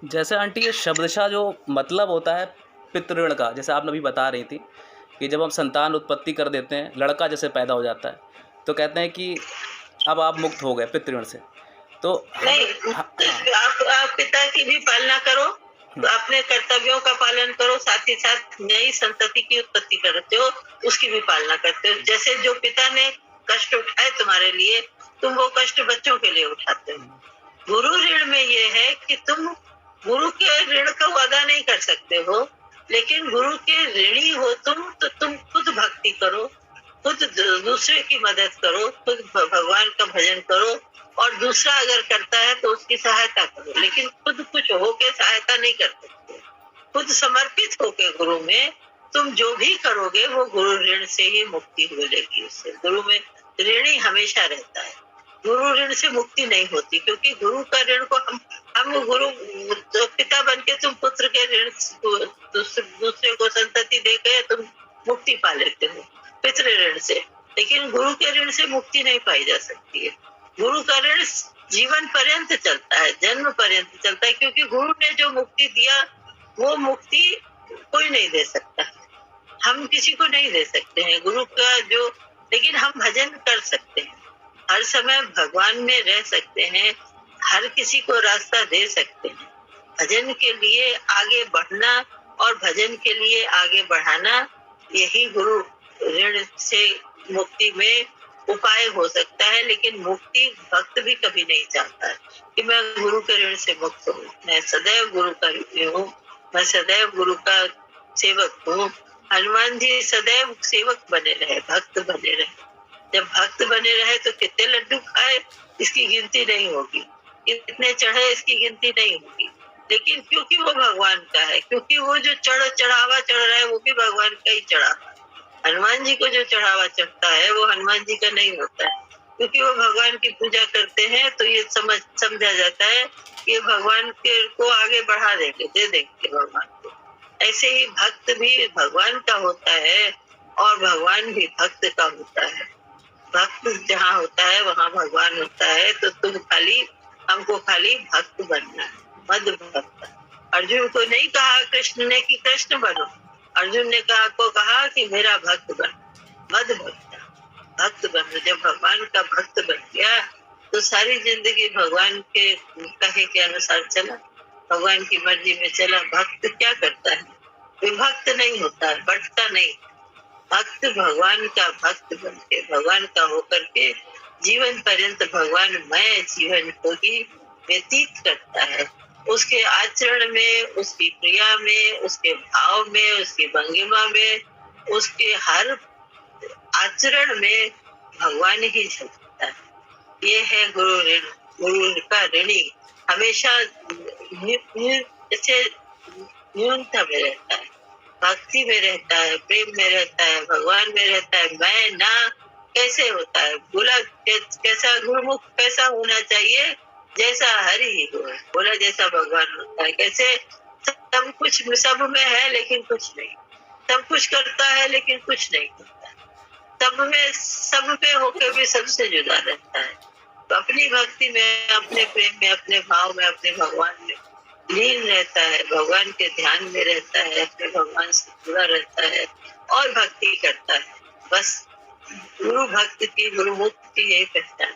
जैसे आंटी ये शब्दशः जो मतलब होता है पितृ ऋण का, जैसे आप अभी बता रही थी कि जब हम संतान उत्पत्ति कर देते हैं, लड़का जैसे पैदा हो जाता है, तो कहते हैं कि अब आप मुक्त हो गए पितृ ऋण से। तो नहीं, आप पिता की भी पालना करो, तो अपने कर्तव्यों का पालन करो, साथ ही साथ नई संतति की उत्पत्ति करते हो, उसकी भी पालना करते हो। जैसे जो पिता ने कष्ट उठाए तुम्हारे लिए, तुम वो कष्ट बच्चों के लिए उठाते हो। गुरु ऋण में ये है कि तुम गुरु के ऋण का वादा नहीं कर सकते हो, लेकिन गुरु के ऋणी हो तुम, तो तुम खुद भक्ति करो, खुद दूसरे की मदद करो, खुद भगवान का भजन करो, और दूसरा अगर करता है तो उसकी सहायता करो, लेकिन खुद कुछ होके सहायता नहीं कर सकते। खुद समर्पित होके गुरु में तुम जो भी करोगे वो गुरु ऋण से ही मुक्ति मिलेगी। उससे गुरु में ऋणी हमेशा रहता है, गुरु ऋण से मुक्ति नहीं होती, क्योंकि गुरु का ऋण को हम गुरु तो पिता बन के तुम पुत्र के ऋण दूसरे को संतति देके तुम मुक्ति पा लेते हो पितृ ऋण से, लेकिन गुरु के ऋण से मुक्ति नहीं पाई जा सकती है। गुरु का ऋण जीवन पर्यंत चलता है, जन्म पर्यंत चलता है, क्योंकि गुरु ने जो मुक्ति दिया वो मुक्ति कोई नहीं दे सकता, हम किसी को नहीं दे सकते हैं गुरु का जो, लेकिन हम भजन कर सकते हैं, हर समय भगवान में रह सकते हैं, हर किसी को रास्ता दे सकते हैं। भजन के लिए आगे बढ़ना और भजन के लिए आगे बढ़ाना, यही गुरु ऋण से मुक्ति में उपाय हो सकता है। लेकिन मुक्ति भक्त भी कभी नहीं चाहता है कि मैं गुरु के ऋण से मुक्त हूँ। मैं सदैव गुरु का ऋणी हूँ, मैं सदैव गुरु का सेवक हूँ। हनुमान जी सदैव सेवक बने रहे, भक्त बने रहे। जब भक्त बने रहे तो कितने लड्डू खाए इसकी गिनती नहीं होगी, कितने चढ़े इसकी गिनती नहीं होगी, लेकिन क्योंकि वो भगवान का है, क्योंकि वो जो चढ़ावा चढ़ रहा है वो भी भगवान का ही चढ़ा। हनुमान जी को जो चढ़ावा चढ़ता है वो हनुमान जी का नहीं होता है, क्योंकि वो भगवान की पूजा करते हैं, तो ये समझा जाता है कि भगवान के को आगे बढ़ा देंगे, दे देंगे भगवान को। ऐसे ही भक्त भी भगवान का होता है और भगवान भी भक्त का होता है। भक्त जहाँ होता है वहाँ भगवान होता है, तो तुम हमको खाली भक्त बनना है, मद भक्त। अर्जुन को नहीं कहा कृष्ण ने कि कृष्ण बनो, अर्जुन ने कहा कि मेरा भक्त बन, मद भक्त बन। जब भगवान का भक्त बन गया तो सारी जिंदगी भगवान के कहे के अनुसार चला, भगवान की मर्जी में चला। भक्त क्या करता है? विभक्त नहीं होता, बढ़ता नहीं। भक्त भगवान का भक्त बन के, भगवान का होकर के जीवन पर्यंत भगवान मय जीवन को ही व्यतीत करता है। उसके आचरण में, उसकी क्रिया में, उसके भाव में, उसकी भंगिमा में, उसके हर आचरण में भगवान ही झलकता है। ये है गुरु ऋण। गुरु का ऋणी हमेशा जैसे न्यूनता में रहता है, भक्ति में रहता है, प्रेम में रहता है, भगवान में रहता है। मैं ना कैसे होता है? बोला कैसा गुरुमुख कैसा होना चाहिए? जैसा हरि ही हो। बोला जैसा भगवान होता है। कैसे? सब कुछ सब में है लेकिन कुछ नहीं, सब कुछ करता है लेकिन कुछ नहीं करता, सब में सब पे होकर भी सबसे जुदा रहता है। तो अपनी भक्ति में, अपने प्रेम में, अपने भाव में, अपने भगवान में लीन रहता है, भगवान के ध्यान में रहता है, अपने भगवान से जुड़ा रहता है और भक्ति करता है। बस गुरु भक्त की, गुरुमुख की यही पहचान।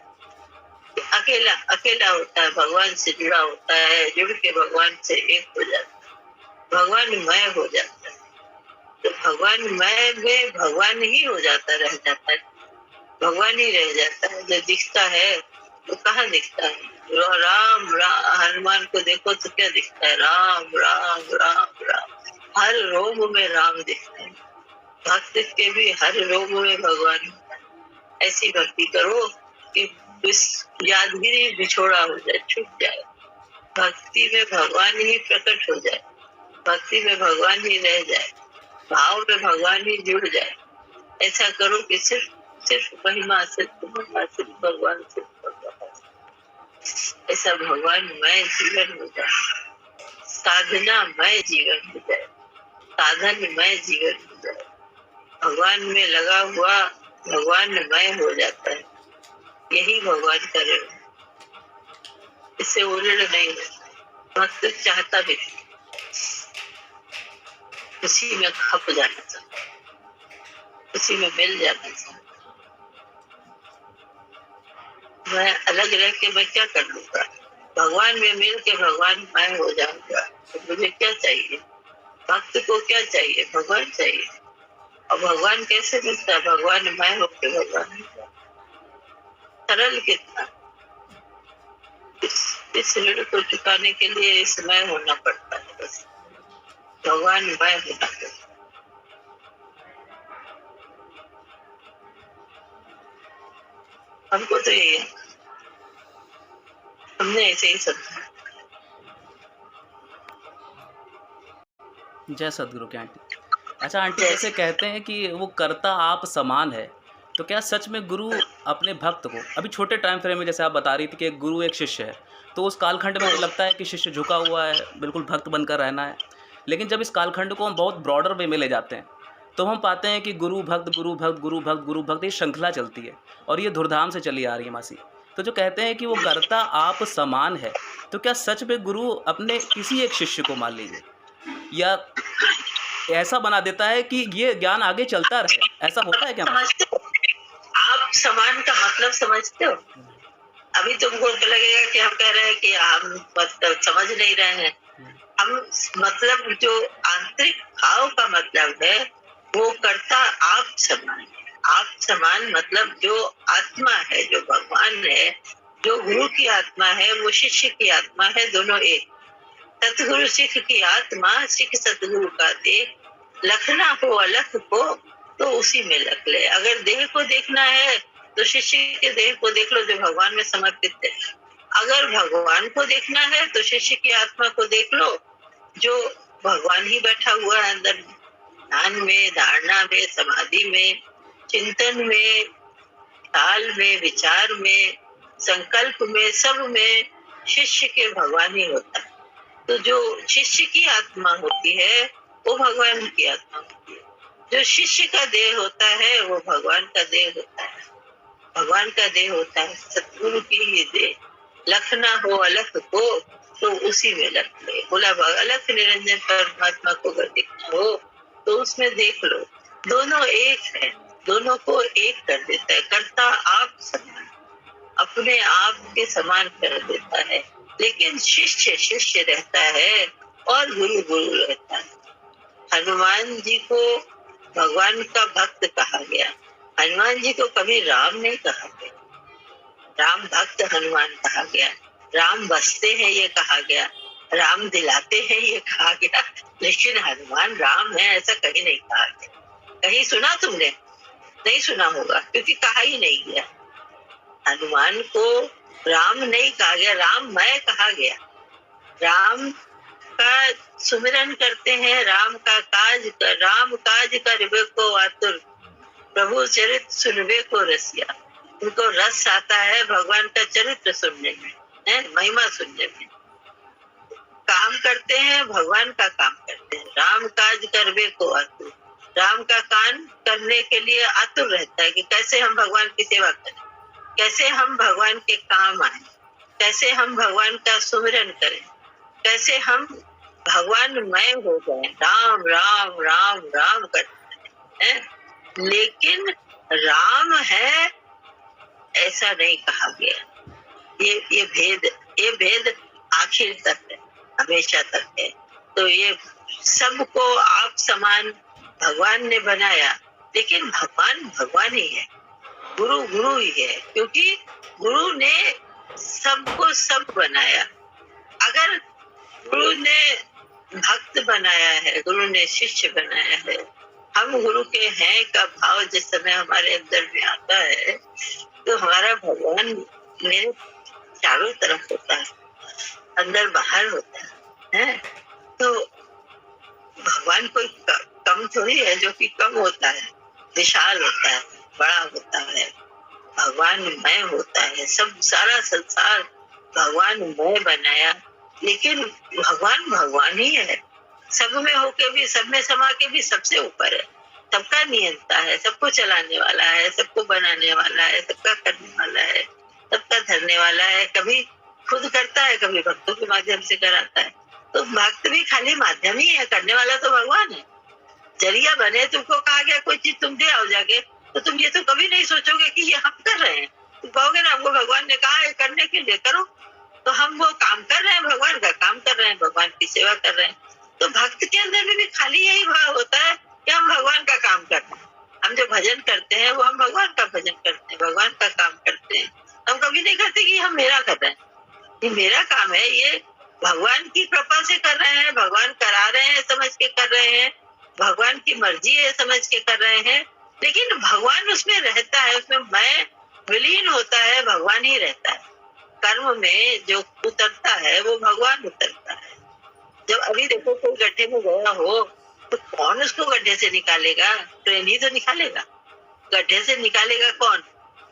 अकेला अकेला होता है, भगवान से जुड़ा होता है, जुड़ के भगवान से एक हो जाता है, भगवानमय हो जाता है। तो भगवानमय में भगवान ही हो जाता, रह जाता है, भगवान ही रह जाता है। जो दिखता है वो कहाँ दिखता है? राम राम, हनुमान को देखो तो क्या दिखता है? राम राम राम राम, हर रोम में राम दिखता है। भक्त के भी हर रोम में भगवान होता है। ऐसी भक्ति करो कि यादगिरी बिछोड़ा हो जाए, छूट जाए, भक्ति में भगवान ही प्रकट हो जाए, भक्ति में भगवान ही रह जाए, भाव में भगवान ही जुड़ जाए। ऐसा करो कि सिर्फ सिर्फ महिमा, सिर्फ महिमा, सिर्फ भगवान, सिर्फ भगवान। ऐसा भगवानमय जीवन हो जाए, साधनामय जीवन हो जाए, साधनमय जीवन हो जाए। भगवान में लगा हुआ भगवानमय हो जाता है। यही भगवान करे, इससे उलट नहीं होता। भक्त चाहता भी उसी में खप जाना चाहता, उसी में मिल जाना चाहता। मैं अलग रह के मैं क्या कर लूंगा? भगवान में मिल के भगवान मैं हो जाऊंगा। तो मुझे क्या चाहिए? भक्त को क्या चाहिए? भगवान चाहिए। और भगवान कैसे मिलता है? भगवान मैं होके भगवान मिलता है। सरल कितना। इस ऋण को चुकाने के लिए इस मैं होना पड़ता है। बस भगवान मैं होना पड़ता है। हमको तो यही है, हमने ऐसे ही समझा। जय सदगुरु की आंटी। अच्छा आंटी, जैसे कहते हैं कि वो कर्ता आप समान है, तो क्या सच में गुरु अपने भक्त को, अभी छोटे टाइम फ्रेम में जैसे आप बता रही थी कि एक गुरु एक शिष्य है, तो उस कालखंड में तो लगता है कि शिष्य झुका हुआ है, बिल्कुल भक्त बनकर रहना है। लेकिन जब इस कालखंड को हम बहुत ब्रॉडर वे में ले जाते हैं तो हम पाते हैं कि गुरु भक्त गुरु भक्त गुरु भक्त गुरु भक्त, ये श्रृंखला चलती है और ये धूमधाम से चली आ रही है मासी। तो जो कहते हैं कि वो कर्ता आप समान है, तो क्या सच में गुरु अपने किसी एक शिष्य को, मान लीजिए, या ऐसा बना देता है कि ये ज्ञान आगे चलता रहे? ऐसा होता है क्या? समझते हो? आप समान का मतलब समझते हो? अभी तुमको लगेगा कि हम कह रहे हैं कि हम मतलब समझ नहीं रहे हैं। हम मतलब जो आंतरिक भाव का मतलब है वो कर्ता आप समान है। आप समान मतलब जो आत्मा है, जो भगवान है, जो गुरु की आत्मा है, वो शिष्य की आत्मा है, दोनों एक। सतगुरु सिख की आत्मा, सिख सतगुरु का देह, लखना हो अलख को तो उसी में लख ले। अगर देह को देखना है तो शिष्य के देह को देख लो जो भगवान में समर्पित है। अगर भगवान को देखना है तो शिष्य की आत्मा को देख लो जो भगवान ही बैठा हुआ है अंदर, ध्यान में, धारणा में, समाधि में, चिंतन में, ख्याल में, विचार में, संकल्प में, सब में शिष्य के भगवान ही होता है। तो जो शिष्य की आत्मा होती है वो भगवान की आत्मा होती है। जो शिष्य का देह होता है वो भगवान का देह होता है, भगवान का देह होता है, सतगुरु की ही देह। लखना हो अलख को तो उसी में लख ले। बोला अलख निरंजन परमात्मा को अगर देखना हो तो उसमें देख लो, दोनों एक है, दोनों को एक कर देता है। कर्ता आप समान, अपने आप के समान कर देता है। लेकिन शिष्य शिष्य रहता है और गुरु गुरु रहता है। हनुमान जी को भगवान का भक्त कहा गया, हनुमान जी को कभी राम नहीं कहा गया। राम भक्त हनुमान कहा गया, राम बसते हैं ये कहा गया, राम दिलाते हैं ये कहा गया, लेकिन हनुमान राम है ऐसा कहीं नहीं कहा गया। कहीं सुना तुमने? नहीं सुना होगा, क्योंकि कहा ही नहीं गया। हनुमान को राम नहीं कहा गया, राम मैं कहा गया। राम का सुमिरन करते हैं, राम का काज कर, राम काज कर को आतुर, प्रभु चरित्र सुनबे को रसिया, उनको रस आता है भगवान का चरित्र सुनने में, है महिमा सुनने में। काम करते हैं, भगवान का काम करते हैं। राम काज करबे को आतुर, राम का काम करने के लिए आतुर रहता है कि कैसे हम भगवान की सेवा करें, कैसे हम भगवान के काम आए, कैसे हम भगवान का सुमिरन करें, कैसे हम भगवानमय हो जाए। राम राम राम राम करते हैं, लेकिन राम है ऐसा नहीं कहा गया। ये भेद आखिर तक है, हमेशा तक है। तो ये सबको आप समान भगवान ने बनाया, लेकिन भगवान भगवान ही है, गुरु गुरु ही है, क्योंकि गुरु ने सबको सब बनाया। अगर गुरु ने भक्त बनाया है, गुरु ने शिष्य बनाया है, हम गुरु के हैं का भाव जिस समय हमारे अंदर में आता है, तो हमारा भगवान मेरे चारों तरफ होता है, अंदर बाहर होता है। तो भगवान कोई कम थोड़ी है जो कि कम होता है, विशाल होता है, बड़ा होता है, भगवान मय होता है। सब सारा संसार भगवान मय बनाया, लेकिन भगवान भगवान ही है, सब में होके भी, सब में समा के भी सबसे ऊपर है, सबका नियंता है, सबको चलाने वाला है, सबको बनाने वाला है, सबका करने वाला है, सबका धरने वाला है। कभी खुद करता है, कभी भक्तों के माध्यम से कराता है। तो भक्त भी खाली माध्यम ही है, करने वाला तो भगवान है। जरिया बने, तुमको कहा गया कोई चीज तुम दे आओ जाके, तो तुम ये तो कभी नहीं सोचोगे कि ये हम कर रहे हैं। तुम कहोगे ना हमको भगवान ने कहा है करने के लिए, करो। तो हम वो काम कर रहे हैं, भगवान का काम कर रहे हैं, भगवान की सेवा कर रहे हैं। तो भक्त के अंदर में भी खाली यही भाव होता है कि हम भगवान का काम करते हैं। हम जो भजन करते हैं वो हम भगवान का भजन करते हैं, भगवान का काम करते हैं। हम कभी नहीं करते कि हम मेरा कर रहे हैं, ये मेरा काम है, ये भगवान की कृपा से कर रहे हैं, भगवान करा रहे हैं समझ के कर रहे हैं, भगवान की मर्जी है समझ के कर रहे हैं। लेकिन भगवान उसमें रहता है, उसमें मैं विलीन होता है, भगवान ही रहता है। कर्म में जो उतरता है वो भगवान उतरता है। जब अभी देखो कोई गड्ढे में गया हो तो कौन उसको गड्ढे से निकालेगा? ट्रेन ही तो निकालेगा। गड्ढे से निकालेगा कौन?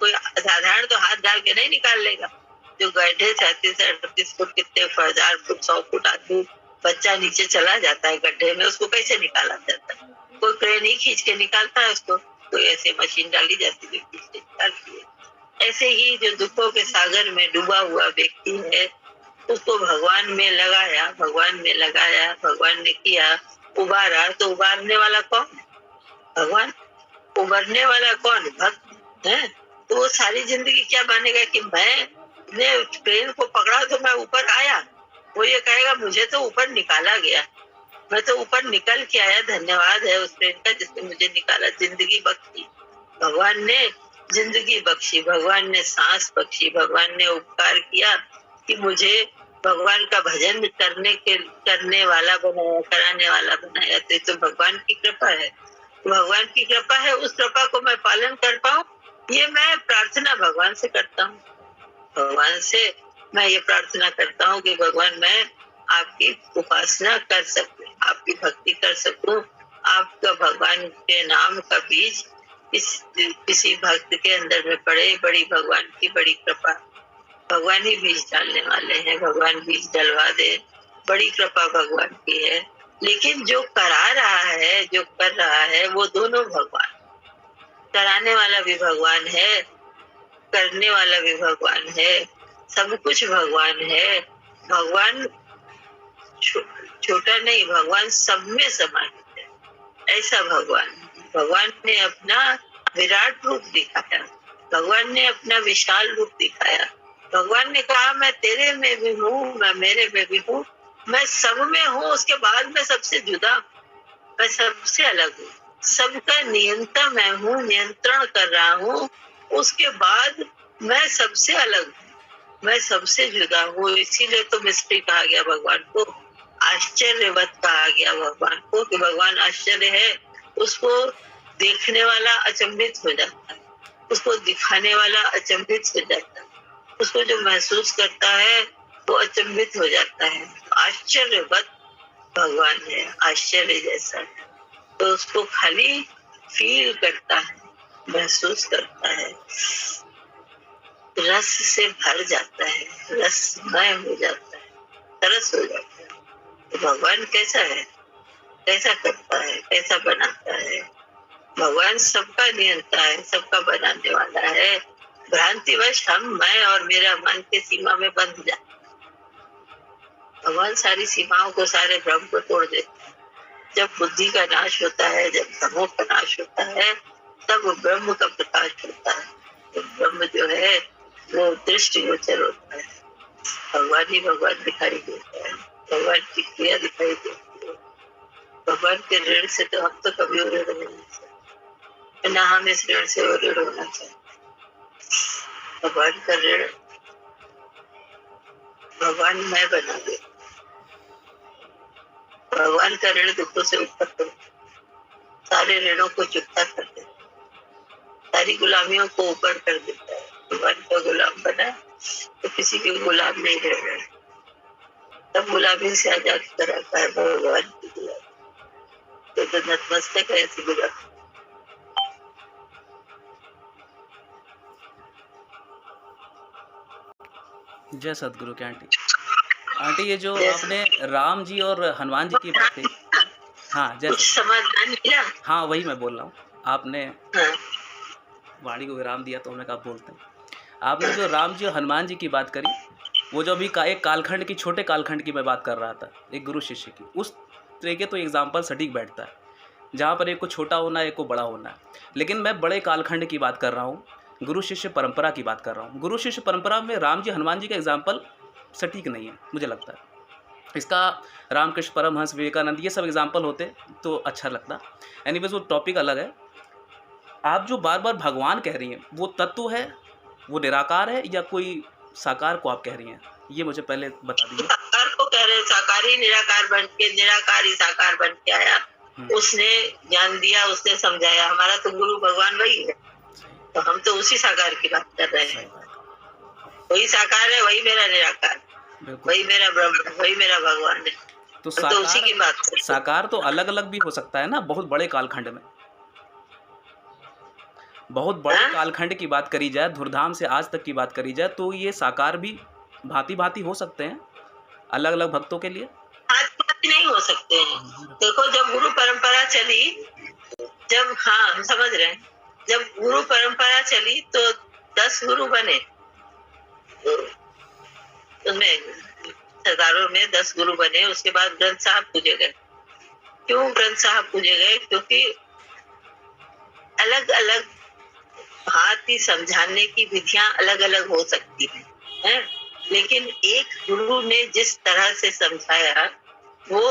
कोई साधारण तो हाथ डाल के नहीं निकाल लेगा। जो गड्ढे 37-38 फुट, कितने 1000 फुट, 100 फुट आदमी बच्चा नीचे चला जाता है गड्ढे में, उसको कैसे निकाला जाता है? कोई क्रेन ही खींच के निकालता है उसको, कोई ऐसे मशीन डाली जाती है खींच के निकालती है। ऐसे ही जो दुखों के सागर में डूबा हुआ व्यक्ति है, उसको भगवान में लगाया, भगवान में लगाया, भगवान ने किया, उबारा। तो उबारने वाला कौन है? भगवान। उबरने वाला कौन? भक्त है। तो वो सारी जिंदगी क्या मानेगा कि मैंने ट्रेन को पकड़ा तो मैं ऊपर आया? वो ये कहेगा मुझे तो ऊपर निकाला गया, मैं तो ऊपर निकल के आया, धन्यवाद है उस ट्रेन का जिसने मुझे निकाला, जिंदगी बख्शी। भगवान ने जिंदगी बख्शी, भगवान ने सांस बख्शी, भगवान ने उपकार किया कि मुझे भगवान का भजन करने वाला बनाया, कराने वाला बनाया। तो भगवान की कृपा है, भगवान की कृपा है। उस कृपा को मैं पालन कर पाऊं, ये मैं प्रार्थना भगवान से करता हूँ। भगवान से मैं ये प्रार्थना करता हूँ कि भगवान मैं आपकी उपासना कर सकूं, आपकी भक्ति कर सकूं, आपका भगवान के नाम का बीज किसी भक्त के अंदर में पड़े। बड़ी भगवान की बड़ी कृपा, भगवान ही बीज डालने वाले हैं, भगवान बीज डलवा दे, बड़ी कृपा भगवान की है। लेकिन जो करा रहा है, जो कर रहा है, वो दोनों भगवान, कराने वाला भी भगवान है, करने वाला भी भगवान है, सब कुछ भगवान है। भगवान छोटा नहीं, भगवान सब में समाहित है, ऐसा भगवान। भगवान ने अपना विराट रूप दिखाया, भगवान ने अपना विशाल रूप दिखाया। भगवान ने कहा मैं तेरे में भी हूँ, मैं मेरे में भी हूँ, मैं सब में हूँ, उसके बाद मैं सबसे जुदा, मैं सबसे अलग हूँ, सबका नियंता मैं हूँ, नियंत्रण कर रहा हूँ, उसके बाद मैं सबसे अलग हूँ, मैं सबसे जुदा हूँ। इसीलिए तो मिस्ट्री कहा गया भगवान को, आश्चर्यवत कहा गया भगवान को कि भगवान आश्चर्य है। उसको देखने वाला अचंभित हो जाता है, उसको दिखाने वाला अचंभित हो जाता है, उसको जो महसूस करता है वो अचंभित हो जाता है। आश्चर्यवत भगवान है, आश्चर्य जैसा है, तो उसको खाली फील करता है, महसूस करता है, रस से भर जाता है, रसमय हो जाता है, तरस हो जाता है। तो भगवान कैसा है, कैसा करता है, कैसा बनाता है? भगवान सबका नियंता है, सबका बनाने वाला है। भ्रांतिवश हम, मैं और मेरा मन के सीमा में बंध जाते। भगवान सारी सीमाओं को, सारे भ्रम को तोड़ देते हैं। जब बुद्धि का नाश होता है, जब तमो का नाश होता है, तब ब्रह्म का प्रकाश होता है। तो ब्रह्म जो है वो दृष्टिगोचर होता है। भगवान ही भगवान दिखाई देता है, भगवान की क्रिया दिखाई देती है। भगवान के ऋण से तो हम तो कभी ऋण नहीं हो सकते, ना हम इस ऋण से ऋण होना चाहिए। भगवान का ऋण भगवान मैं बना दे, भगवान का ऋण दुखों से ऊपर कर, सारे ऋणों को चुकता कर देता, सारी गुलामियों को ऊपर कर देता है। भगवान का गुलाम बना तो किसी के गुलाम नहीं रह रहा, तब गुलामी से आजाद कराता है भगवान की गुलामी। तो नतमस्तक है ऐसी गुलामी। जय सतगुरु की आंटी। आंटी ये जो आपने राम जी और हनुमान जी की बात कही, हाँ जैसे समाधान मिला। हाँ वही मैं बोल रहा हूँ। आपने हाँ। वाणी को विराम दिया तो हमने कहा बोलते हैं। आपने जो राम जी और हनुमान जी की बात करी, वो जो अभी एक कालखंड की, छोटे कालखंड की मैं बात कर रहा था, एक गुरु शिष्य की, उस तरीके तो एग्जाम्पल सटीक बैठता है, जहाँ पर एक को छोटा होना है, एक को बड़ा होना है। लेकिन मैं बड़े कालखंड की बात कर रहा हूँ, गुरु शिष्य परंपरा की बात कर रहा हूँ। गुरु शिष्य परंपरा में राम जी हनुमान जी का एग्जाम्पल सटीक नहीं है, मुझे लगता है। इसका रामकृष्ण परमहंस, विवेकानंद, ये सब एग्जाम्पल होते तो अच्छा लगता। एनीवेज वो टॉपिक अलग है। आप जो बार बार भगवान कह रही हैं, वो तत्व है, वो निराकार है, या कोई साकार को आप कह रही हैं? ये मुझे पहले बता दीजिए। साकार को कह रहे हैं, साकार ही निराकार बन के, निराकार ही साकार बन के आया। उसने ज्ञान दिया, उसने समझाया। हमारा तो गुरु भगवान वही है, तो हम तो उसी साकार की बात कर रहे हैं। वही साकार है, वही मेरा निराकार, वही मेरा ब्रह्म, वही मेरा भगवान है। तो उसी की बात कर। साकार तो अलग अलग भी हो सकता है ना, बहुत बड़े कालखंड में, बहुत बड़े कालखंड की बात करी जाए, धुरधाम से आज तक की बात करी जाए, तो ये साकार भी भांति भांति हो सकते हैं अलग अलग भक्तों के लिए। भांति नहीं हो सकते हैं। देखो, जब गुरु परंपरा चली, जब, हाँ हम समझ रहे हैं, जब गुरु परंपरा चली तो 10 गुरु बने, उसमें सरदारों में 10 गुरु बने। उसके बाद ग्रंथ साहब पूजे गए। क्यों ग्रंथ साहब पूजे गए? क्योंकि अलग अलग भांति समझाने की विधियां अलग अलग हो सकती हैं, लेकिन एक गुरु ने जिस तरह से समझाया वो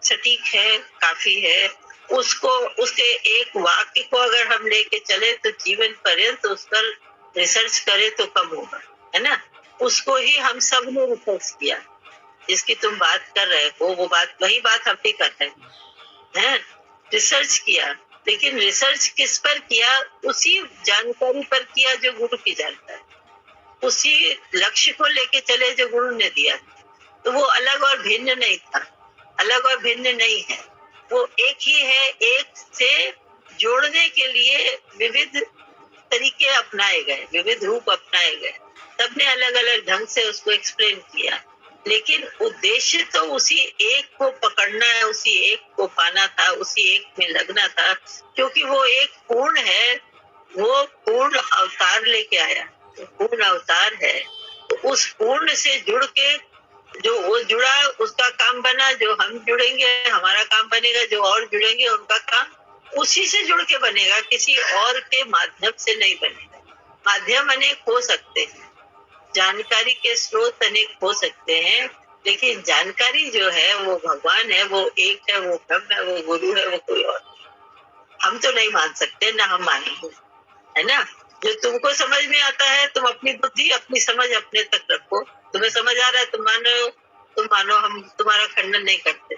सटीक है, काफी है। उसको, उसके एक वाक्य को अगर हम लेके चले तो जीवन पर्यंत उस पर रिसर्च करे तो कम होगा, है ना। उसको ही हम सब ने रिसर्च किया, जिसकी तुम बात कर रहे हो, वो बात, वही बात हम भी कर रहे हैं, रिसर्च किया। लेकिन रिसर्च किस पर किया? उसी जानकारी पर किया जो गुरु की जानता है, उसी लक्ष्य को लेके चले जो गुरु ने दिया। तो वो अलग और भिन्न नहीं था, अलग और भिन्न नहीं है, वो एक ही है। एक से जोड़ने के लिए विविध तरीके अपनाए गए, विविध रूप अपनाए गए, सबने अलग अलग ढंग से उसको एक्सप्लेन किया, लेकिन उद्देश्य तो उसी एक को पकड़ना है, उसी एक को पाना था, उसी एक में लगना था, क्योंकि वो एक पूर्ण है, वो पूर्ण अवतार लेके आया, पूर्ण अवतार है। तो उस पूर्ण से जुड़ के जो वो जुड़ा, उसका काम बना। जो हम जुड़ेंगे हमारा काम बनेगा, जो और जुड़ेंगे उनका काम उसी से जुड़ के बनेगा, किसी और के माध्यम से नहीं बनेगा। माध्यम अनेक हो सकते हैं, जानकारी के स्रोत अनेक हो सकते हैं, लेकिन जानकारी जो है वो भगवान है, वो एक है, वो ब्रह्म है, वो गुरु है, वो कोई और। हम तो नहीं मान सकते, ना हम मानेंगे, है ना। जो तुमको समझ में आता है, तुम अपनी बुद्धि, अपनी समझ अपने तक रखो। तुम्हें समझ आ रहा है, तुम मानो, हम तुम्हारा खंडन नहीं करते,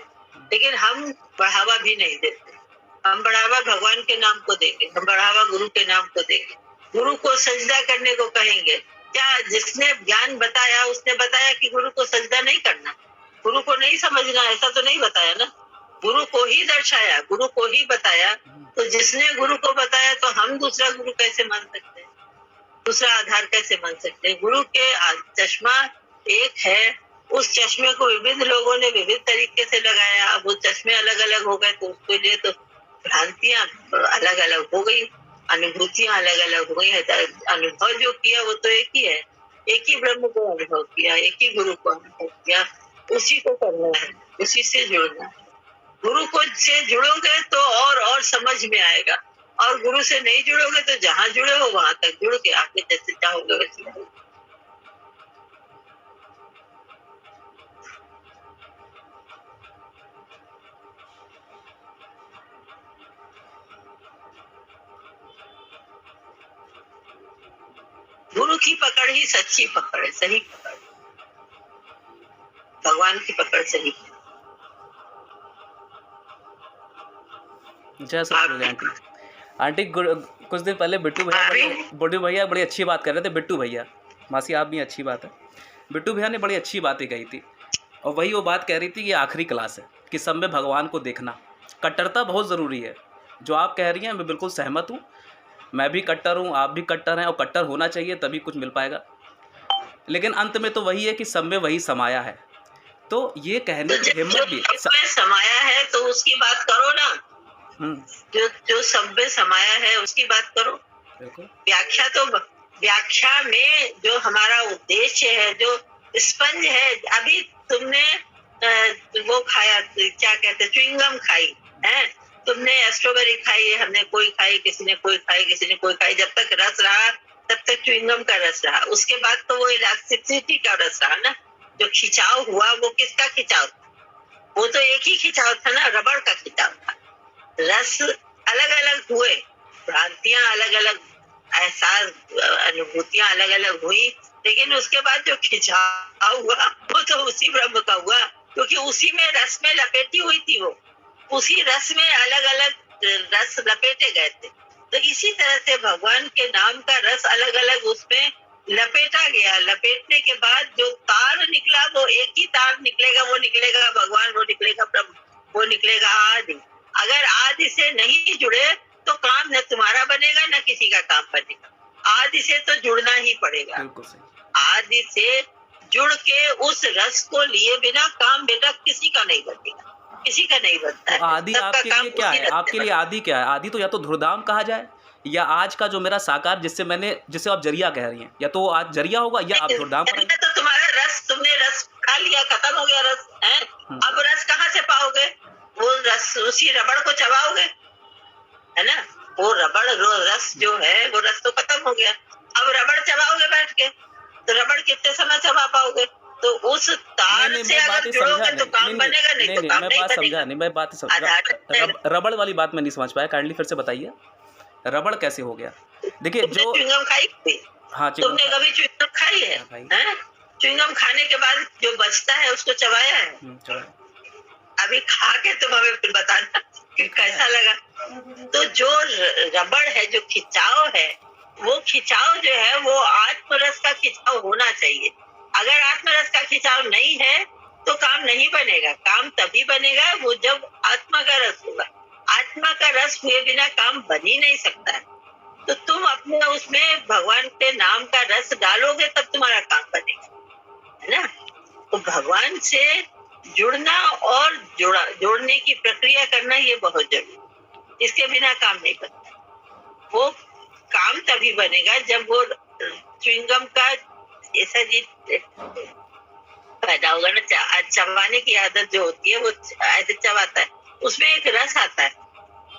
लेकिन हम बढ़ावा भी नहीं देते। हम बढ़ावा भगवान के नाम को देंगे, हम बढ़ावा गुरु के नाम को देंगे। गुरु को सजदा करने को कहेंगे। क्या जिसने ज्ञान बताया उसने बताया कि गुरु को सजदा नहीं करना, गुरु को नहीं समझना, ऐसा तो नहीं बताया ना। गुरु को ही दर्शाया, गुरु को ही बताया। तो जिसने गुरु को बताया तो हम दूसरा गुरु कैसे मान सकते हैं, दूसरा आधार कैसे मान सकते हैं? गुरु के चश्मा एक है, उस चश्मे को विभिन्न लोगों ने विभिन्न तरीके से लगाया। अब वो चश्मे अलग अलग हो गए तो उसके लिए तो भ्रांतियां अलग अलग हो गई, अनुभूतियां अलग अलग हो गई। अनुभव जो किया वो तो एक ही है, एक ही ब्रह्म को अनुभव किया, एक ही गुरु को अनुभव किया, उसी को करना है, उसी से जुड़ना है। गुरु को से जुड़ोगे तो और समझ में आएगा, और गुरु से नहीं जुड़ोगे तो जहाँ जुड़े हो वहां तक जुड़ के आगे जैसे चाहोगे वैसे रहोगे। गुरु की पकड़ ही सच्ची पकड़ है, सही पकड़, भगवान की पकड़ सही। जय सतगुरु आंटी। आंटी कुछ दिन पहले बिट्टू भैया बड़ी अच्छी बात कर रहे थे। बिट्टू भैया, मासी आप भी अच्छी बात है, बिट्टू भैया ने बड़ी अच्छी बातें कही थी, और वही वो बात कह रही थी कि आखिरी क्लास है कि सब में भगवान को देखना, कट्टरता बहुत ज़रूरी है। जो आप कह रही हैं मैं बिल्कुल सहमत हूँ, मैं भी कट्टर हूँ, आप भी कट्टर हैं, और कट्टर होना चाहिए तभी कुछ मिल पाएगा। लेकिन अंत में तो वही है कि सब में वही समाया है। तो ये कहने की हिम्मत भी समाया है तो उसकी बात करो ना, जो सब में समाया है उसकी बात करो। व्याख्या में जो हमारा उद्देश्य है, जो स्पंज है, अभी तुमने वो खाया, क्या कहते, च्युइंगम खाई है, तुमने स्ट्रॉबेरी खाई, हमने कोई खाई, किसी ने कोई खाई, किसी ने कोई खाई, जब तक रस रहा तब तक च्युइंगम का रस रहा, उसके बाद तो वो इलास्टिसिटी का रस रहा ना। जो खिंचाव हुआ वो किसका खिंचाव था? वो तो एक ही खिंचाव था ना, रबड़ का खिंचाव था। रस अलग अलग हुए, भ्रांतियां अलग अलग, एहसास, अनुभूतियां अलग अलग हुई, लेकिन उसके बाद जो खिंचाव हुआ वो तो उसी ब्रह्म का हुआ, क्योंकि उसी में रस में लपेटी हुई थी वो, उसी रस में अलग अलग रस लपेटे गए थे। तो इसी तरह से भगवान के नाम का रस अलग अलग उसमें लपेटा गया। लपेटने के बाद जो तार निकला वो एक ही तार निकलेगा, वो निकलेगा भगवान, वो निकलेगा ब्रह्म, वो निकलेगा आदि। अगर आदि से नहीं जुड़े तो काम न तुम्हारा बनेगा न किसी का काम बनेगा। आदि से तो जुड़ना ही पड़ेगा, आदि से जुड़ के उस रस को लिए बिना काम बेटा किसी का नहीं बनेगा, किसी का नहीं बनता है। आदि आपके लिए क्या है? आपके लिए आदि क्या है? आदि तो या तो धुरधाम कहा जाए, या आज का जो मेरा साकार जिसे आप जरिया कह रही हैं, या तो आज जरिया होगा या आप धुरधाम करेंगे। तो तुम्हारा रस, तुमने रस खा लिया, खत्म हो गया रस है। अब रस कहाँ से पाओगे? वो रस उसी रबड़ को चबाओगे, है ना। वो रबड़ रस जो है वो रस तो खत्म हो गया, अब रबड़ चबाओगे बैठ के, तो रबड़ कितने समय चबा पाओगे? तो उस तार से अगर जुड़ोगे तो काम बनेगा, नहीं तो काम नहीं बनेगा। मैं बात समझा, रबड़ वाली बात मैं नहीं समझ पाया, काइंडली फिर से बताइए, रबड़ कैसे हो गया? देखिए जो च्युइंगम खाई थी, हाँ, तुमने कभी च्युइंगम खाई है? च्युइंगम खाने के बाद जो बचता है उसको चबाया है? अभी खा के तुम हमें फिर बताना कि कैसा लगा। तो जो रबड़ है, जो खिंचाव है, वो खिंचाव जो है वो आत्मरस का खिंचाव होना चाहिए। अगर आत्मरस का खिंचाव नहीं है तो काम नहीं बनेगा। काम तभी बनेगा वो जब आत्मा का रस होगा। आत्मा का रस हुए बिना काम बन ही नहीं सकता है। तो तुम अपने उसमें भगवान के नाम का रस डालोगे तब तुम्हारा काम बनेगा, है ना। तो भगवान से जुड़ना और जोड़ने की प्रक्रिया करना ये बहुत जरूरी, इसके बिना काम नहीं बनता। वो काम तभी बनेगा जब वो च्युइंगम का ऐसा जी पैदा होगा ना, चबाने की आदत जो होती है वो ऐसे चबाता है, उसमें एक रस आता है।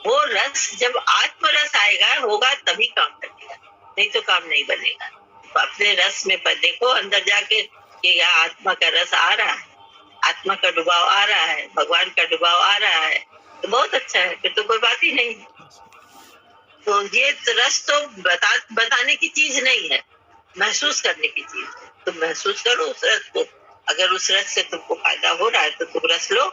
वो रस जब आत्मरस आएगा होगा तभी काम बनेगा, नहीं तो काम नहीं बनेगा। तो अपने रस में देखो अंदर जाके कि यहाँ आत्मा का रस आ रहा है, आत्मा का डुबाव आ रहा है, भगवान का डुबाव आ रहा है, तो बहुत अच्छा है, फिर तो कोई बात ही नहीं। तो ये रस तो बताने की चीज नहीं है, महसूस करने की चीज है। तुम महसूस करो उस रस को, अगर उस रस से तुमको फायदा हो रहा है तो तुम रस लो,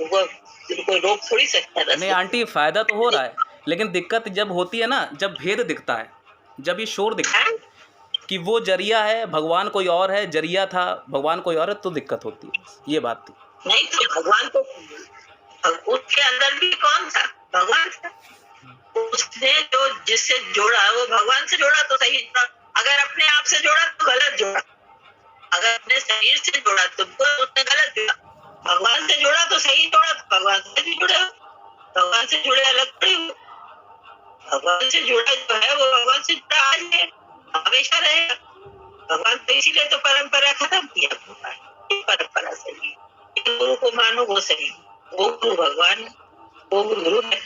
तुमको रोक थोड़ी सकता रस। नहीं आंटी, फायदा तो हो रहा है, लेकिन दिक्कत जब होती है ना, जब भेद दिखता है, जब ये शोर दिखता है कि वो जरिया है, भगवान कोई और है, जरिया था भगवान कोई और है, तो दिक्कत होती है। ये बात थी। नहीं तो उसके अंदर भी कौन था? भगवान था। उसने जो जिससे जोड़ा वो भगवान से जोड़ा तो सही जोड़ा, अगर अपने आप से जोड़ा तो गलत जोड़ा, अगर अपने शरीर से जोड़ा तो उसने गलत जोड़ा, भगवान से जोड़ा तो सही जोड़ा, तो भगवान से भी जुड़े। भगवान से जुड़े अलग थोड़ी हो। भगवान से जुड़ा जो है वो भगवान से जुड़ा आज है, हमेशा रहेगा। भगवान तो इसीलिए तो परंपरा खत्म किया भगवान, ये परंपरा सही है, गुरु को मानो वो सही, वो गुरु भगवान, वो गुरु है।